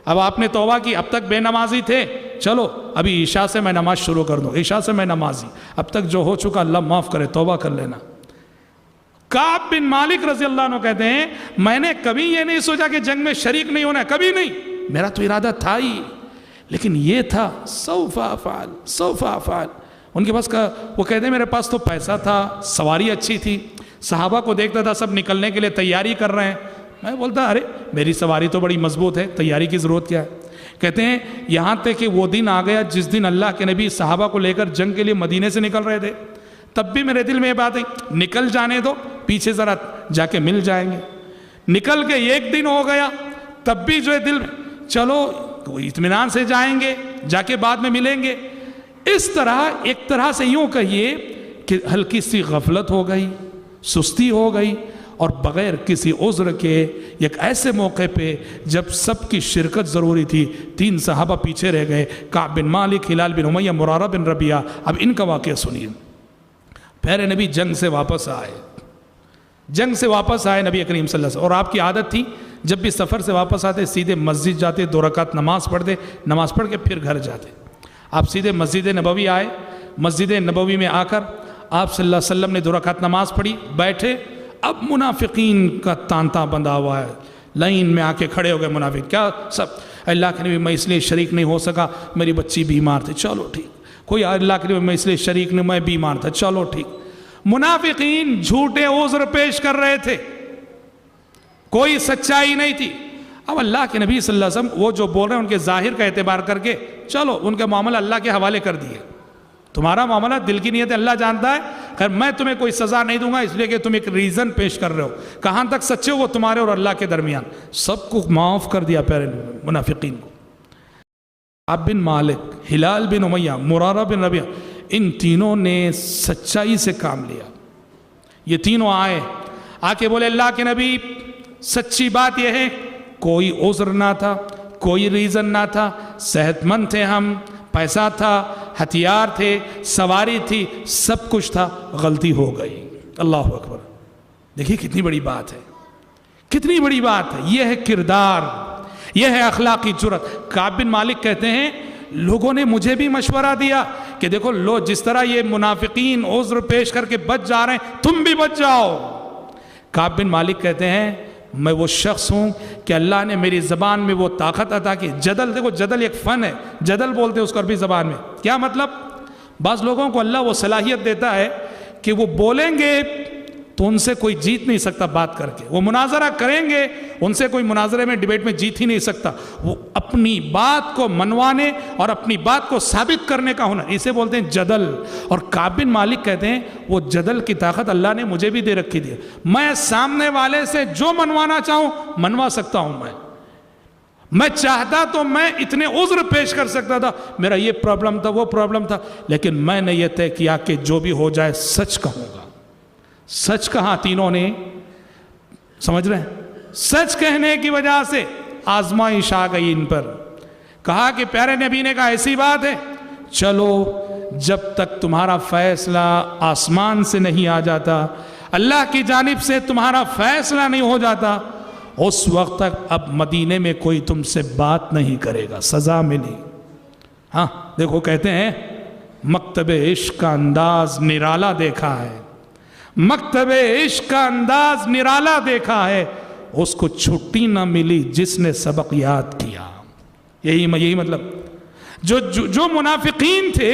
اب آپ نے توبہ کی، اب تک بے نمازی تھے، چلو ابھی عشاء سے میں نماز شروع کر دوں، عشاء سے میں نمازی، اب تک جو ہو چکا اللہ معاف کرے، توبہ کر لینا. کعب بن مالک رضی اللہ عنہ کہتے ہیں میں نے کبھی یہ نہیں سوچا کہ جنگ میں شریک نہیں ہونا ہے، کبھی نہیں. میرا تو ارادہ تھا ہی، لیکن یہ تھا سوف افعل. ان کے پاس وہ کہتے ہیں میرے پاس تو پیسہ تھا، سواری اچھی تھی، صحابہ کو دیکھتا تھا سب نکلنے کے لیے تیاری کر رہے ہیں. میں بولتا ارے میری سواری تو بڑی مضبوط ہے، تیاری کی ضرورت کیا ہے. کہتے ہیں یہاں تک کہ وہ دن آ گیا جس دن اللہ کے نبی صحابہ کو لے کر جنگ کے لیے مدینے سے نکل رہے تھے، تب بھی میرے دل میں یہ بات ہے نکل جانے دو، پیچھے ذرا جا کے مل جائیں گے. نکل کے 1 دن ہو گیا، تب بھی جو ہے دل میں چلو اطمینان سے جائیں گے، جا کے بعد میں ملیں گے. اس طرح ایک طرح سے یوں کہیے کہ ہلکی سی غفلت ہو گئی، سستی ہو گئی، اور بغیر کسی عذر کے ایک ایسے موقع پہ جب سب کی شرکت ضروری تھی 3 صحابہ پیچھے رہ گئے، کعب بن مالک، ہلال بن امیہ، مرارہ بن ربیعہ. اب ان کا واقعہ سنیے. پیارے نبی جنگ سے واپس آئے نبی کریم صلی اللہ علیہ وسلم. اور آپ کی عادت تھی جب بھی سفر سے واپس آتے سیدھے مسجد جاتے، 2 رکعت نماز پڑھتے، نماز پڑھ کے پھر گھر جاتے. آپ سیدھے مسجد نبوی آئے. مسجد نبوی میں آ کر آپ صلی اللہ علیہ وسلم نے 2 رکعت نماز پڑھی، بیٹھے. اب منافقین کا تانتا بندھا ہوا ہے، لائن میں آ کے کھڑے ہو گئے منافق. کیا سب اللہ کے نبی میں اس لیے شریک نہیں ہو سکا، میری بچی بیمار تھی، چلو ٹھیک. کوئی اللہ کے نبی میں اس لیے شریک نہیں، میں بیمار تھا، چلو ٹھیک. منافقین جھوٹے عذر پیش کر رہے تھے، کوئی سچائی نہیں تھی. اب اللہ کے نبی صلی اللہ علیہ وسلم وہ جو بول رہے ہیں ان کے ظاہر کا اعتبار کر کے چلو ان کا معاملہ اللہ کے حوالے کر دیے. تمہارا معاملہ دل کی نیت ہے اللہ جانتا ہے، خیر میں تمہیں کوئی سزا نہیں دوں گا اس لیے کہ تم ایک ریزن پیش کر رہے ہو، کہاں تک سچے ہو وہ تمہارے اور اللہ کے درمیان. سب کو معاف کر دیا پیارے منافقین کو. کعب بن مالک، ہلال بن امیہ، مرارہ بن ربیعہ، ان تینوں نے سچائی سے کام لیا. یہ تینوں آئے، آ کے بولے اللہ کے نبی سچی بات یہ ہے کوئی عذر نہ تھا، کوئی ریزن نہ تھا، صحت مند تھے ہم، پیسہ تھا، ہتھیار تھے، سواری تھی، سب کچھ تھا، غلطی ہو گئی. اللہ اکبر. دیکھیے کتنی بڑی بات ہے، کتنی بڑی بات ہے. یہ ہے کردار، یہ ہے اخلاقی جرأت. کعب بن مالک کہتے ہیں لوگوں نے مجھے بھی مشورہ دیا کہ دیکھو لو جس طرح یہ منافقین عذر پیش کر کے بچ جا رہے ہیں تم بھی بچ جاؤ. کعب بن مالک کہتے ہیں میں وہ شخص ہوں کہ اللہ نے میری زبان میں وہ طاقت عطا کی. جدل، دیکھو جدل ایک فن ہے، جدل بولتے ہیں اس کو عربی زبان میں. کیا مطلب؟ بعض لوگوں کو اللہ وہ صلاحیت دیتا ہے کہ وہ بولیں گے تو ان سے کوئی جیت نہیں سکتا بات کر کے. وہ مناظرہ کریں گے, ان سے کوئی مناظرے میں ڈیبیٹ میں جیت ہی نہیں سکتا. وہ اپنی بات کو منوانے اور اپنی بات کو ثابت کرنے کا ہنر, اسے بولتے ہیں جدل. اور کعب بن مالک کہتے ہیں وہ جدل کی طاقت اللہ نے مجھے بھی دے رکھی دی. میں سامنے والے سے جو منوانا چاہوں منوا سکتا ہوں. میں چاہتا تو میں اتنے عذر پیش کر سکتا تھا, میرا یہ پرابلم تھا, وہ پرابلم تھا, لیکن میں نے یہ طے کیا کہ جو بھی ہو جائے سچ کہوں گا. سچ کہا تینوں نے, سمجھ رہے ہیں, سچ کہنے کی وجہ سے آزمائش آ گئی ان پر. کہا کہ پیارے نبی نے کہا ایسی بات ہے, چلو جب تک تمہارا فیصلہ آسمان سے نہیں آ جاتا, اللہ کی جانب سے تمہارا فیصلہ نہیں ہو جاتا, اس وقت تک اب مدینے میں کوئی تم سے بات نہیں کرے گا, سزا ملی. ہاں دیکھو کہتے ہیں مکتب عشق کا انداز نرالا دیکھا ہے, مکتب عشق کا انداز نرالا دیکھا ہے, اس کو چھٹی نہ ملی جس نے سبق یاد کیا. یہی مطلب جو منافقین تھے,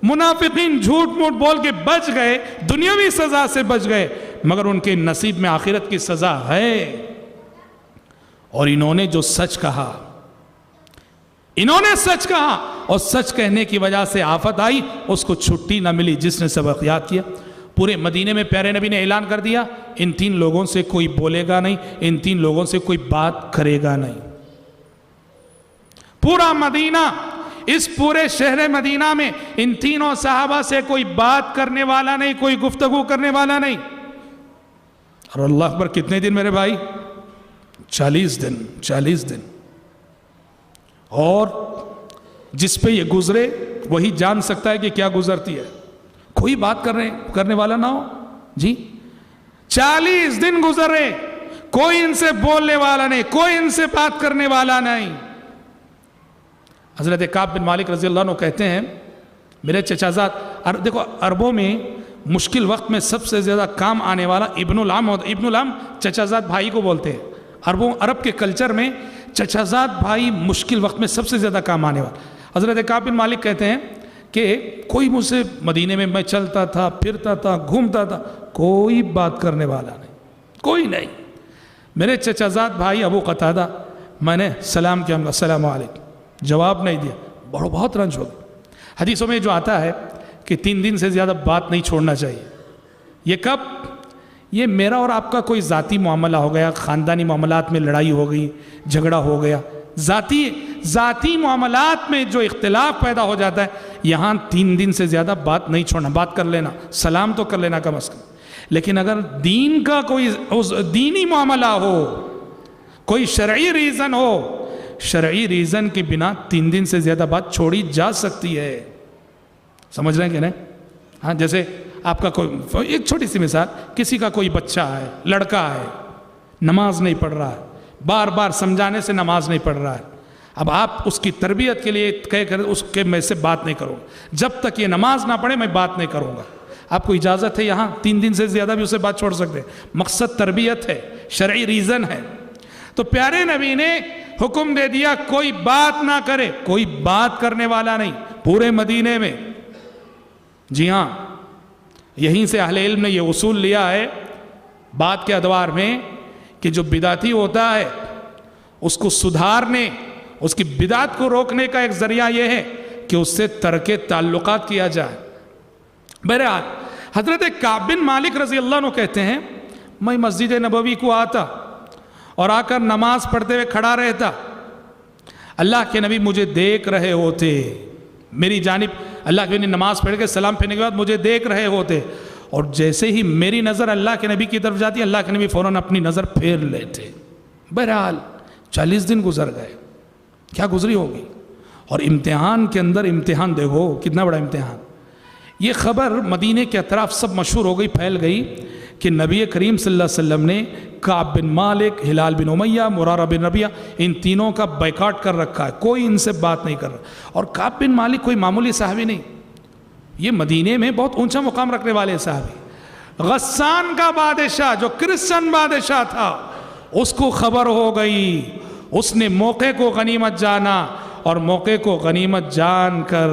منافقین جھوٹ موٹ بول کے بچ گئے, دنیاوی سزا سے بچ گئے, مگر ان کے نصیب میں آخرت کی سزا ہے. اور انہوں نے جو سچ کہا, انہوں نے سچ کہا, اور سچ کہنے کی وجہ سے آفت آئی, اس کو چھٹی نہ ملی جس نے سبق یاد کیا. پورے مدینے میں پیارے نبی نے اعلان کر دیا ان 3 لوگوں سے کوئی بولے گا نہیں, ان 3 لوگوں سے کوئی بات کرے گا نہیں. پورا مدینہ, اس پورے شہر مدینہ میں ان تینوں صحابہ سے کوئی بات کرنے والا نہیں, کوئی گفتگو کرنے والا نہیں. اور اللہ اکبر, کتنے دن میرے بھائی؟ 40 دن. اور جس پہ یہ گزرے وہی جان سکتا ہے کہ کیا گزرتی ہے. کوئی بات کرنے والا نہ ہو جی. 40 دن گزرے, کوئی ان سے بولنے والا نہیں, کوئی ان سے بات کرنے والا نہیں. حضرت کعب بن مالک رضی اللہ عنہ کہتے ہیں میرے چچا زاد, دیکھو عربوں میں مشکل وقت میں سب سے زیادہ کام آنے والا ابن العم ہوتا. ابن العم چچا زاد بھائی کو بولتے ہیں. عرب کے کلچر میں چچا زاد بھائی مشکل وقت میں سب سے زیادہ کام آنے والا. حضرت کعب بن مالک کہتے ہیں کہ کوئی مجھ سے مدینے میں چلتا تھا, پھرتا تھا, گھومتا تھا, کوئی بات کرنے والا نہیں, کوئی نہیں. میرے چچا زاد بھائی ابو قتادہ, میں نے سلام کیا, السلام علیکم, جواب نہیں دیا, بہت رنج ہو گیا. حدیثوں میں جو آتا ہے کہ 3 دن سے زیادہ بات نہیں چھوڑنا چاہیے. یہ کب؟ یہ میرا اور آپ کا کوئی ذاتی معاملہ ہو گیا, خاندانی معاملات میں لڑائی ہو گئی, جھگڑا ہو گیا, ذاتی معاملات میں جو اختلاف پیدا ہو جاتا ہے, یہاں 3 دن سے زیادہ بات نہیں چھوڑنا, بات کر لینا, سلام تو کر لینا کم از کم. لیکن اگر دین کا کوئی دینی معاملہ ہو, کوئی شرعی ریزن ہو, شرعی ریزن کے بنا 3 دن سے زیادہ بات چھوڑی جا سکتی ہے. سمجھ رہے ہیں کہ نہیں؟ ہاں, جیسے آپ کا کوئی, ایک چھوٹی سی مثال, کسی کا کوئی بچہ ہے, لڑکا ہے, نماز نہیں پڑھ رہا ہے, بار بار سمجھانے سے نماز نہیں پڑھ رہا ہے. اب آپ اس کی تربیت کے لیے کہہ کر اس کے میں سے بات نہیں کروں گا, جب تک یہ نماز نہ پڑھے میں بات نہیں کروں گا. آپ کو اجازت ہے یہاں 3 دن سے زیادہ بھی اسے بات چھوڑ سکتے ہیں. مقصد تربیت ہے, شرعی ریزن ہے. تو پیارے نبی نے حکم دے دیا کوئی بات نہ کرے, کوئی بات کرنے والا نہیں پورے مدینے میں. جی ہاں, یہیں سے اہل علم نے یہ اصول لیا ہے بات کے ادوار میں کہ جو بدعتی ہوتا ہے اس کو سدھارنے, اس کی بدعت کو روکنے کا ایک ذریعہ یہ ہے کہ اس سے ترک تعلقات کیا جائے. بہرحال حضرت کعب بن مالک رضی اللہ عنہ کہتے ہیں میں مسجد نبوی کو آتا اور آ کر نماز پڑھتے ہوئے کھڑا رہتا, اللہ کے نبی مجھے دیکھ رہے ہوتے, میری جانب اللہ کے نبی نماز پڑھ کے سلام پھیرنے کے بعد مجھے دیکھ رہے ہوتے, اور جیسے ہی میری نظر اللہ کے نبی کی طرف جاتی اللہ کے نبی فوراً اپنی نظر پھیر لیتے. بہرحال 40 دن گزر گئے, کیا گزری ہوگی. اور امتحان کے اندر امتحان, دیکھو کتنا بڑا امتحان. یہ خبر مدینے کے اطراف سب مشہور ہو گئی, پھیل گئی کہ نبی کریم صلی اللہ علیہ وسلم نے کعب بن مالک, ہلال بن امیہ, مرارہ بن ربیعہ, ان تینوں کا بائیکاٹ کر رکھا ہے, کوئی ان سے بات نہیں کر رہا. اور کعب بن مالک کوئی معمولی صحابی نہیں, یہ مدینے میں بہت اونچا مقام رکھنے والے صحابی. غسان کا بادشاہ جو کرسچن بادشاہ تھا اس کو خبر ہو گئی, اس نے موقع کو غنیمت جانا, اور موقع کو غنیمت جان کر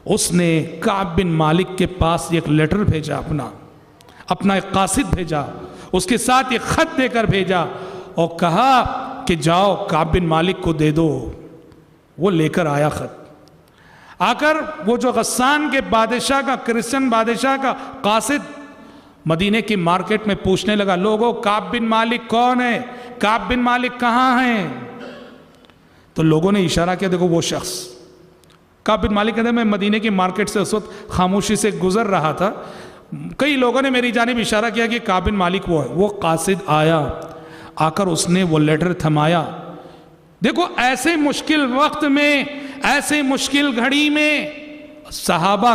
اس نے کعب بن مالک کے پاس ایک لیٹر بھیجا, اپنا ایک قاصد بھیجا، اس کے ساتھ ایک خط دے کر بھیجا اور کہا کہ جاؤ کعب بن مالک کو دے دو۔ وہ لے کر آیا خط، آ کر وہ جو غسان کے بادشاہ کا، کرسچن بادشاہ کا قاصد مدینے کی مارکیٹ میں پوچھنے لگا، لوگوں کعب بن مالک کون ہے؟ کعب بن مالک کہاں ہیں؟ تو لوگوں نے اشارہ کیا، دیکھو وہ شخص۔ کعب بن مالک کہتے ہیں میں مدینے کی مارکیٹ سے اس وقت خاموشی سے گزر رہا تھا، کئی لوگوں نے میری جانب اشارہ کیا کہ کعب بن مالک وہ ہے۔ وہ قاصد آیا، آ کر اس نے وہ لیٹر تھمایا۔ دیکھو ایسے مشکل وقت میں، ایسے مشکل گھڑی میں صحابہ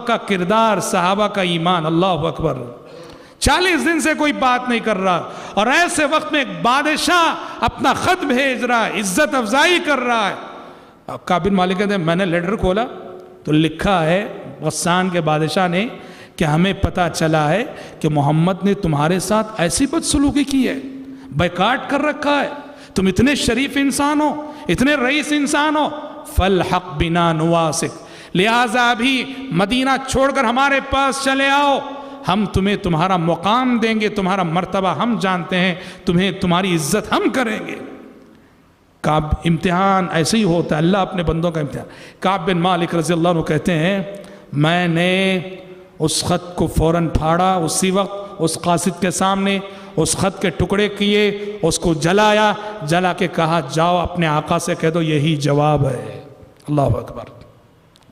کا کردار، صحابہ کا ایمان، اللہ اکبر۔ 40 دن سے کوئی بات نہیں کر رہا، اور ایسے وقت میں ایک بادشاہ اپنا خط بھیج رہا ہے، عزت افزائی کر رہا ہے۔ کعب بن مالک کہتے ہیں میں نے لیٹر کھولا تو لکھا ہے غسان کے بادشاہ نے کہ ہمیں پتہ چلا ہے کہ محمد نے تمہارے ساتھ ایسی بدسلوکی کی ہے، بیکاٹ کر رکھا ہے، تم اتنے شریف انسان ہو، اتنے رئیس انسان ہو، فالحق بنا نواسک، لہٰذا ابھی مدینہ چھوڑ کر ہمارے پاس چلے آؤ، ہم تمہیں تمہارا مقام دیں گے، تمہارا مرتبہ ہم جانتے ہیں، تمہیں تمہاری عزت ہم کریں گے۔ کعب، امتحان ایسے ہی ہوتا ہے، اللہ اپنے بندوں کا امتحان۔ کعب بن مالک رضی اللہ عنہ کہتے ہیں میں نے اس خط کو فوراً پھاڑا، اسی وقت اس قاصد کے سامنے اس خط کے ٹکڑے کیے، اس کو جلایا، جلا کے کہا جاؤ اپنے آقا سے کہہ دو یہی جواب ہے۔ اللہ اکبر،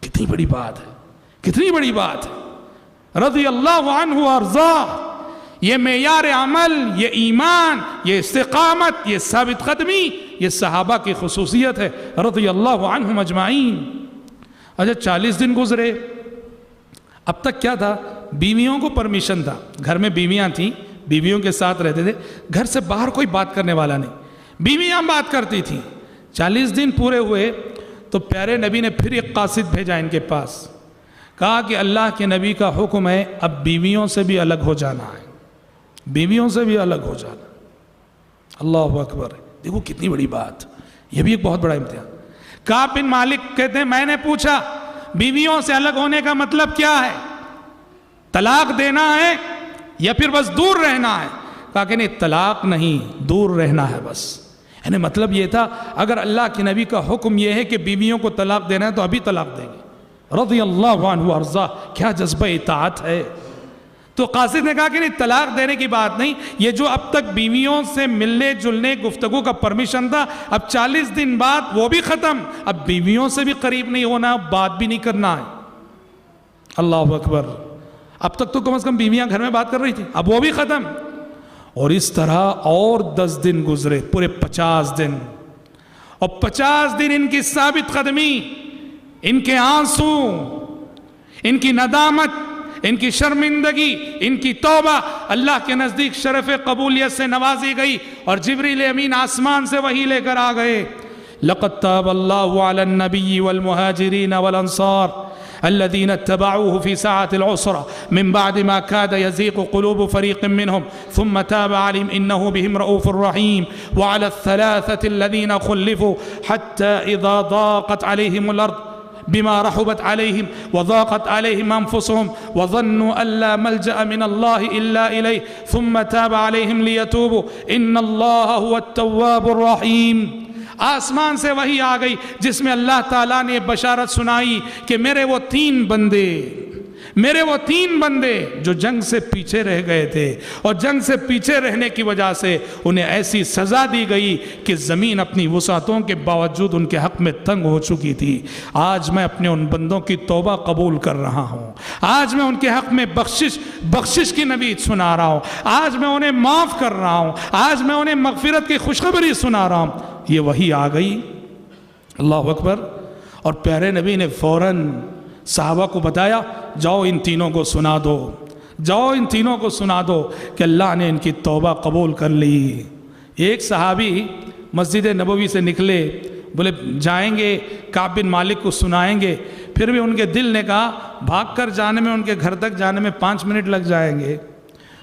کتنی بڑی بات ہے، کتنی بڑی بات ہے۔ رضی اللہ عنہ وارضاہ، یہ معیار عمل، یہ ایمان، یہ استقامت، یہ ثابت قدمی، یہ صحابہ کی خصوصیت ہے رضی اللہ عنہم اجمعین۔ اچھا 40 دن گزرے، اب تک کیا تھا؟ بیویوں کو پرمیشن تھا، گھر میں بیویاں تھیں، بیویوں کے ساتھ رہتے تھے، گھر سے باہر کوئی بات کرنے والا نہیں، بیویاں بات کرتی تھیں۔ 40 دن پورے ہوئے تو پیارے نبی نے پھر ایک قاصد بھیجا ان کے پاس، کہا کہ اللہ کے نبی کا حکم ہے اب بیویوں سے بھی الگ ہو جانا ہے، بیویوں سے بھی الگ ہو جانا۔ اللہ اکبر، دیکھو کتنی بڑی بات، یہ بھی ایک بہت بڑا امتحان۔ کعب بن مالک کہتے ہیں میں نے پوچھا بیویوں سے الگ ہونے کا مطلب کیا ہے؟ طلاق دینا ہے یا پھر بس دور رہنا ہے؟ کہا کہ نہیں، طلاق نہیں، دور رہنا ہے بس۔ یعنی مطلب یہ تھا اگر اللہ کے نبی کا حکم یہ ہے کہ بیویوں کو طلاق دینا ہے تو ابھی طلاق دیں گے۔ رضی اللہ عنہ وارضاہ، کیا جذبہ اطاعت ہے۔ تو قاصد نے کہا کہ نہیں، طلاق دینے کی بات نہیں، یہ جو اب تک بیویوں سے ملنے جلنے گفتگو کا پرمیشن تھا، اب 40 دن بعد وہ بھی ختم، اب بیویوں سے بھی قریب نہیں ہونا، بات بھی نہیں کرنا ہے۔ اللہ اکبر، اب تک تو کم از کم بیویاں گھر میں بات کر رہی تھی، اب وہ بھی ختم۔ اور اس طرح اور 10 دن گزرے، پورے 50 دن، اور 50 دن ان کی ثابت قدمی، ان کے آنسو، ان کی ندامت، ان کی شرمندگی، ان کی توبہ اللہ کے نزدیک شرف قبولیت سے نوازی گئی، اور جبریل امین آسمان سے وحی لے کر آ گئے۔ لقد تاب اللہ علی النبی والمہاجرین والانصار الذين اتبعوه في ساعة العسرة من بعد ما كاد يزيغ قلوب فريق منهم ثم تاب عليهم إنه بهم رؤوف رحيم وعلى الثلاثة الذين خلفوا حتى إذا ضاقت عليهم الأرض بما رحبت عليهم وضاقت عليهم أنفسهم وظنوا أن لا ملجأ من الله إلا إليه ثم تاب عليهم ليتوبوا إن الله هو التواب الرحيم۔ آسمان سے وحی آ گئی جس میں اللہ تعالیٰ نے بشارت سنائی کہ میرے وہ تین بندے جو جنگ سے پیچھے رہ گئے تھے، اور جنگ سے پیچھے رہنے کی وجہ سے انہیں ایسی سزا دی گئی کہ زمین اپنی وسعتوں کے باوجود ان کے حق میں تنگ ہو چکی تھی۔ آج میں اپنے ان بندوں کی توبہ قبول کر رہا ہوں، آج میں ان کے حق میں بخشش کی نوید سنا رہا ہوں، آج میں انہیں معاف کر رہا ہوں، آج میں انہیں مغفرت کی خوشخبری سنا رہا ہوں۔ یہ وحی آ گئی، اللہ اکبر۔ اور پیارے نبی نے فوراً صحابہ کو بتایا جاؤ ان تینوں کو سنا دو، جاؤ ان تینوں کو سنا دو کہ اللہ نے ان کی توبہ قبول کر لی۔ ایک صحابی مسجد نبوی سے نکلے، بولے جائیں گے کعب بن مالک کو سنائیں گے، پھر بھی ان کے دل نے کہا بھاگ کر جانے میں، ان کے گھر تک جانے میں 5 منٹ لگ جائیں گے۔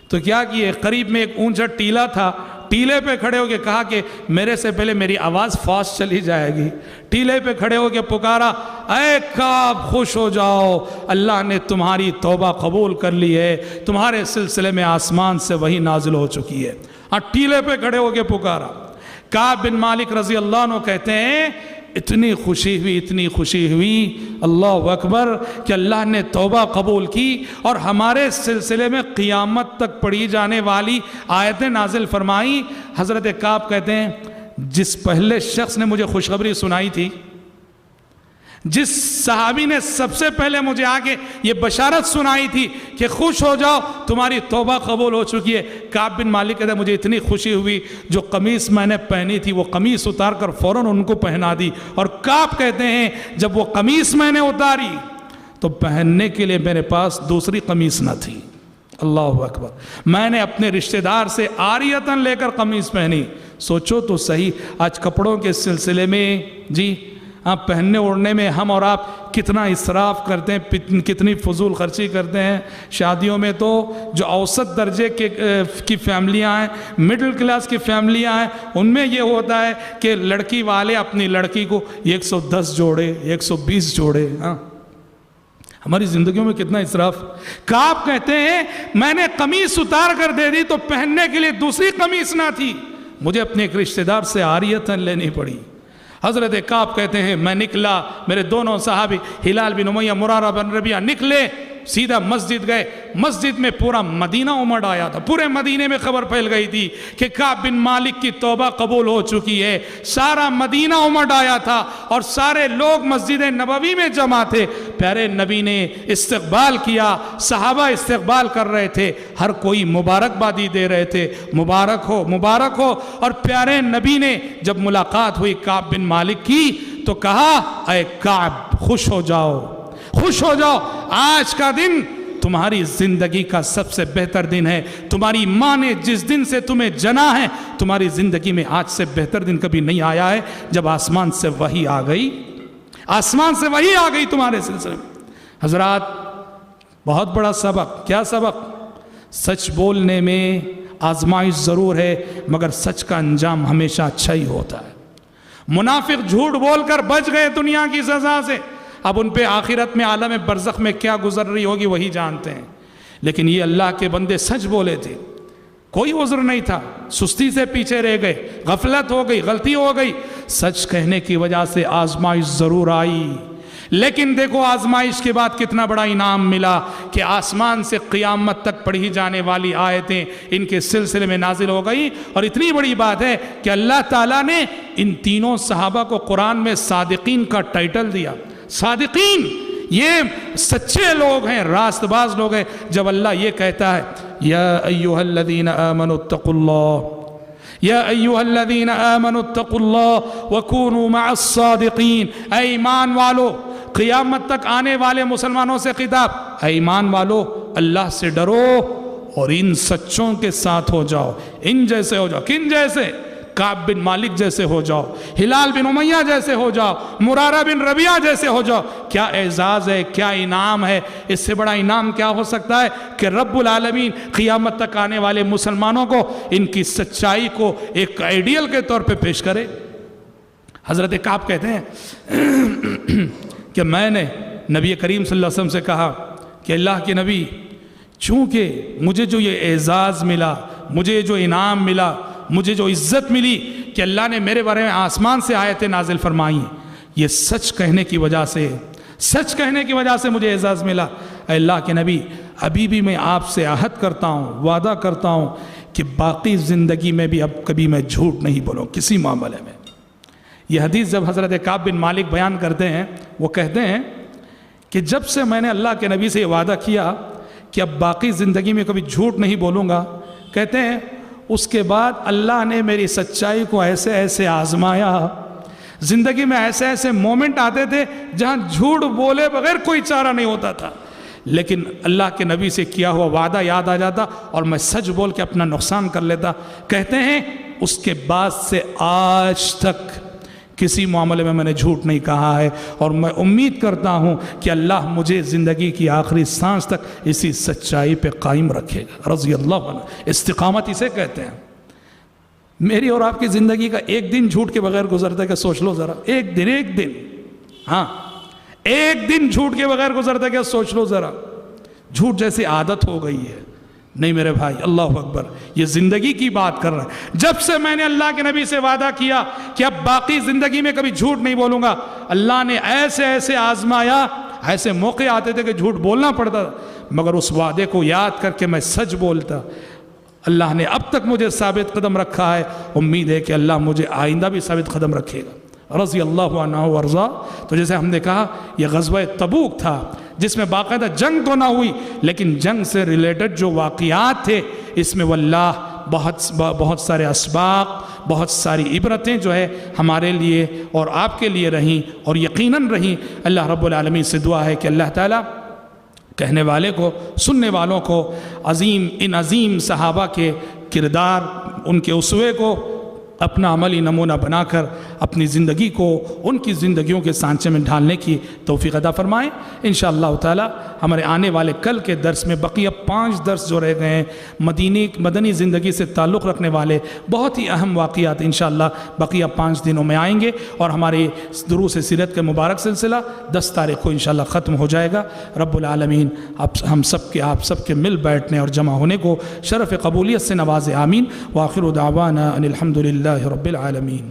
تو کیا کیے، قریب میں ایک اونچا ٹیلا تھا، ٹیلے پہ کھڑے ہو کے کہا کہ میرے سے پہلے میری آواز فاسٹ چلی جائے گی. ٹیلے پہ کھڑے ہو کے پکارا اے کعب خوش ہو جاؤ, اللہ نے تمہاری توبہ قبول کر لی ہے, تمہارے سلسلے میں آسمان سے وحی نازل ہو چکی ہے. ٹیلے پہ کھڑے ہو کے پکارا. کعب بن مالک رضی اللہ عنہ کہتے ہیں اتنی خوشی ہوئی اللہ اکبر کہ اللہ نے توبہ قبول کی اور ہمارے سلسلے میں قیامت تک پڑھی جانے والی آیتیں نازل فرمائی. حضرت کعب کہتے ہیں جس پہلے شخص نے مجھے خوشخبری سنائی تھی, جس صحابی نے سب سے پہلے مجھے آگے یہ بشارت سنائی تھی کہ خوش ہو جاؤ تمہاری توبہ قبول ہو چکی ہے, کعب بن مالک کہتے ہیں مجھے اتنی خوشی ہوئی جو قمیص میں نے پہنی تھی وہ قمیص اتار کر فوراً ان کو پہنا دی. اور کعب کہتے ہیں جب وہ قمیص میں نے اتاری تو پہننے کے لیے میرے پاس دوسری قمیص نہ تھی. اللہ اکبر. میں نے اپنے رشتہ دار سے عاریتاً لے کر قمیص پہنی. سوچو تو صحیح آج کپڑوں کے سلسلے میں جی پہننے اوڑھنے میں ہم اور آپ کتنا اسراف کرتے ہیں, کتنی فضول خرچی کرتے ہیں. شادیوں میں تو جو اوسط درجے کی فیملیاں ہیں, مڈل کلاس کی فیملیاں ہیں, ان میں یہ ہوتا ہے کہ لڑکی والے اپنی لڑکی کو 110 جوڑے 120 جوڑے. ہماری زندگیوں میں کتنا اسراف. کعب کہتے ہیں میں نے قمیص اتار کر دے دی تو پہننے کے لیے دوسری قمیص نہ تھی, مجھے اپنے ایک رشتہ دار سے عاریتاً لینی پڑی. حضرت کعب کہتے ہیں میں نکلا, میرے دونوں صحابی ہلال بن امیہ مرارہ بن ربیعہ نکلے, سیدھا مسجد گئے. مسجد میں پورا مدینہ امڑ آیا تھا, پورے مدینے میں خبر پھیل گئی تھی کہ کعب بن مالک کی توبہ قبول ہو چکی ہے. سارا مدینہ امڑ آیا تھا اور سارے لوگ مسجد نبوی میں جمع تھے. پیارے نبی نے استقبال کیا, صحابہ استقبال کر رہے تھے, ہر کوئی مبارکبادی دے رہے تھے, مبارک ہو مبارک ہو. اور پیارے نبی نے جب ملاقات ہوئی کعب بن مالک کی تو کہا اے کعب خوش ہو جاؤ, خوش ہو جاؤ, آج کا دن تمہاری زندگی کا سب سے بہتر دن ہے. تمہاری ماں نے جس دن سے تمہیں جنا ہے تمہاری زندگی میں آج سے بہتر دن کبھی نہیں آیا ہے جب آسمان سے وحی آ گئی, آسمان سے وحی آ گئی تمہارے سلسلے میں. حضرات بہت بڑا سبق. کیا سبق؟ سچ بولنے میں آزمائش ضرور ہے مگر سچ کا انجام ہمیشہ اچھا ہی ہوتا ہے. منافق جھوٹ بول کر بچ گئے دنیا کی سزا سے, اب ان پہ آخرت میں عالم برزخ میں کیا گزر رہی ہوگی وہی جانتے ہیں. لیکن یہ اللہ کے بندے سچ بولے تھے, کوئی عذر نہیں تھا, سستی سے پیچھے رہ گئے, غفلت ہو گئی, غلطی ہو گئی, سچ کہنے کی وجہ سے آزمائش ضرور آئی. لیکن دیکھو آزمائش کے بعد کتنا بڑا انعام ملا کہ آسمان سے قیامت تک پڑھی جانے والی آیتیں ان کے سلسلے میں نازل ہو گئی. اور اتنی بڑی بات ہے کہ اللہ تعالیٰ نے ان تینوں صحابہ کو قرآن میں صادقین کا ٹائٹل دیا. صادقین یہ سچے لوگ ہیں, راست باز لوگ ہیں. جب اللہ یہ کہتا ہے یا ایھا الذین آمنوا اتقوا اللہ, یا ایھا الذین آمنوا اتقوا اللہ وکونوا مع الصادقین, اے ایمان والو, قیامت تک آنے والے مسلمانوں سے خطاب, اے ایمان والو اللہ سے ڈرو اور ان سچوں کے ساتھ ہو جاؤ, ان جیسے ہو جاؤ. کن جیسے؟ کعب بن مالک جیسے ہو جاؤ, ہلال بن امیہ جیسے ہو جاؤ, مرارہ بن ربیعہ جیسے ہو جاؤ. کیا اعزاز ہے, کیا انعام ہے, اس سے بڑا انعام کیا ہو سکتا ہے کہ رب العالمین قیامت تک آنے والے مسلمانوں کو ان کی سچائی کو ایک آئیڈیل کے طور پہ پیش کرے. حضرت کعب کہتے ہیں کہ میں نے نبی کریم صلی اللہ علیہ وسلم سے کہا کہ اللہ کے نبی, چونکہ مجھے جو یہ اعزاز ملا, مجھے جو انعام ملا, مجھے جو عزت ملی کہ اللہ نے میرے بارے میں آسمان سے آیتیں نازل فرمائی, یہ سچ کہنے کی وجہ سے, سچ کہنے کی وجہ سے مجھے اعزاز ملا. اے اللہ کے نبی, ابھی بھی میں آپ سے عہد کرتا ہوں, وعدہ کرتا ہوں کہ باقی زندگی میں بھی اب کبھی میں جھوٹ نہیں بولوں کسی معاملے میں. یہ حدیث جب حضرت کعب بن مالک بیان کرتے ہیں, وہ کہتے ہیں کہ جب سے میں نے اللہ کے نبی سے یہ وعدہ کیا کہ اب باقی زندگی میں کبھی جھوٹ نہیں بولوں گا, کہتے ہیں اس کے بعد اللہ نے میری سچائی کو ایسے ایسے آزمایا, زندگی میں ایسے ایسے مومنٹ آتے تھے جہاں جھوٹ بولے بغیر کوئی چارہ نہیں ہوتا تھا, لیکن اللہ کے نبی سے کیا ہوا وعدہ یاد آ جاتا اور میں سچ بول کے اپنا نقصان کر لیتا. کہتے ہیں اس کے بعد سے آج تک کسی معاملے میں نے جھوٹ نہیں کہا ہے, اور میں امید کرتا ہوں کہ اللہ مجھے زندگی کی آخری سانس تک اسی سچائی پہ قائم رکھے گا. رضی اللہ عنہ, استقامت اسے کہتے ہیں. میری اور آپ کی زندگی کا ایک دن جھوٹ کے بغیر گزرتا ہے کہ سوچ لو ذرا، ایک دن، ہاں ایک دن جھوٹ کے بغیر گزرتا ہے کہ سوچ لو ذرا. جھوٹ جیسی عادت ہو گئی ہے. نہیں میرے بھائی، اللہ اکبر، یہ زندگی کی بات کر رہا ہے. جب سے میں نے اللہ کے نبی سے وعدہ کیا کہ اب باقی زندگی میں کبھی جھوٹ نہیں بولوں گا، اللہ نے ایسے آزمایا، ایسے موقع آتے تھے کہ جھوٹ بولنا پڑتا تھا، مگر اس وعدے کو یاد کر کے میں سچ بولتا. اللہ نے اب تک مجھے ثابت قدم رکھا ہے، امید ہے کہ اللہ مجھے آئندہ بھی ثابت قدم رکھے گا. رضی اللہ عنہ وارضا. تو جیسے ہم نے کہا یہ غزوہ تبوک تھا جس میں باقاعدہ جنگ تو نہ ہوئی، لیکن جنگ سے ریلیٹڈ جو واقعات تھے اس میں واللہ بہت سارے اسباق، بہت ساری عبرتیں جو ہے ہمارے لیے اور آپ کے لیے رہیں، اور یقیناً رہیں. اللہ رب العالمین سے دعا ہے کہ اللہ تعالیٰ کہنے والے کو، سننے والوں کو ان عظیم صحابہ کے کردار، ان کے اسوے کو اپنا عملی نمونہ بنا کر اپنی زندگی کو ان کی زندگیوں کے سانچے میں ڈھالنے کی توفیق عطا فرمائیں. انشاءاللہ تعالی ہمارے آنے والے کل کے درس میں بقیہ 5 درس جو رہ گئے ہیں مدنی زندگی سے تعلق رکھنے والے بہت ہی اہم واقعات انشاءاللہ بقیہ 5 دنوں میں آئیں گے، اور ہماری دروس سیرت کا مبارک سلسلہ 10 تاریخ کو انشاءاللہ ختم ہو جائے گا. رب العالمین آپ سب کے مل بیٹھنے اور جمع ہونے کو شرف قبولیت سے نوازے. آمین. وآخر دعوانا ان الحمد للہ رب العالمین.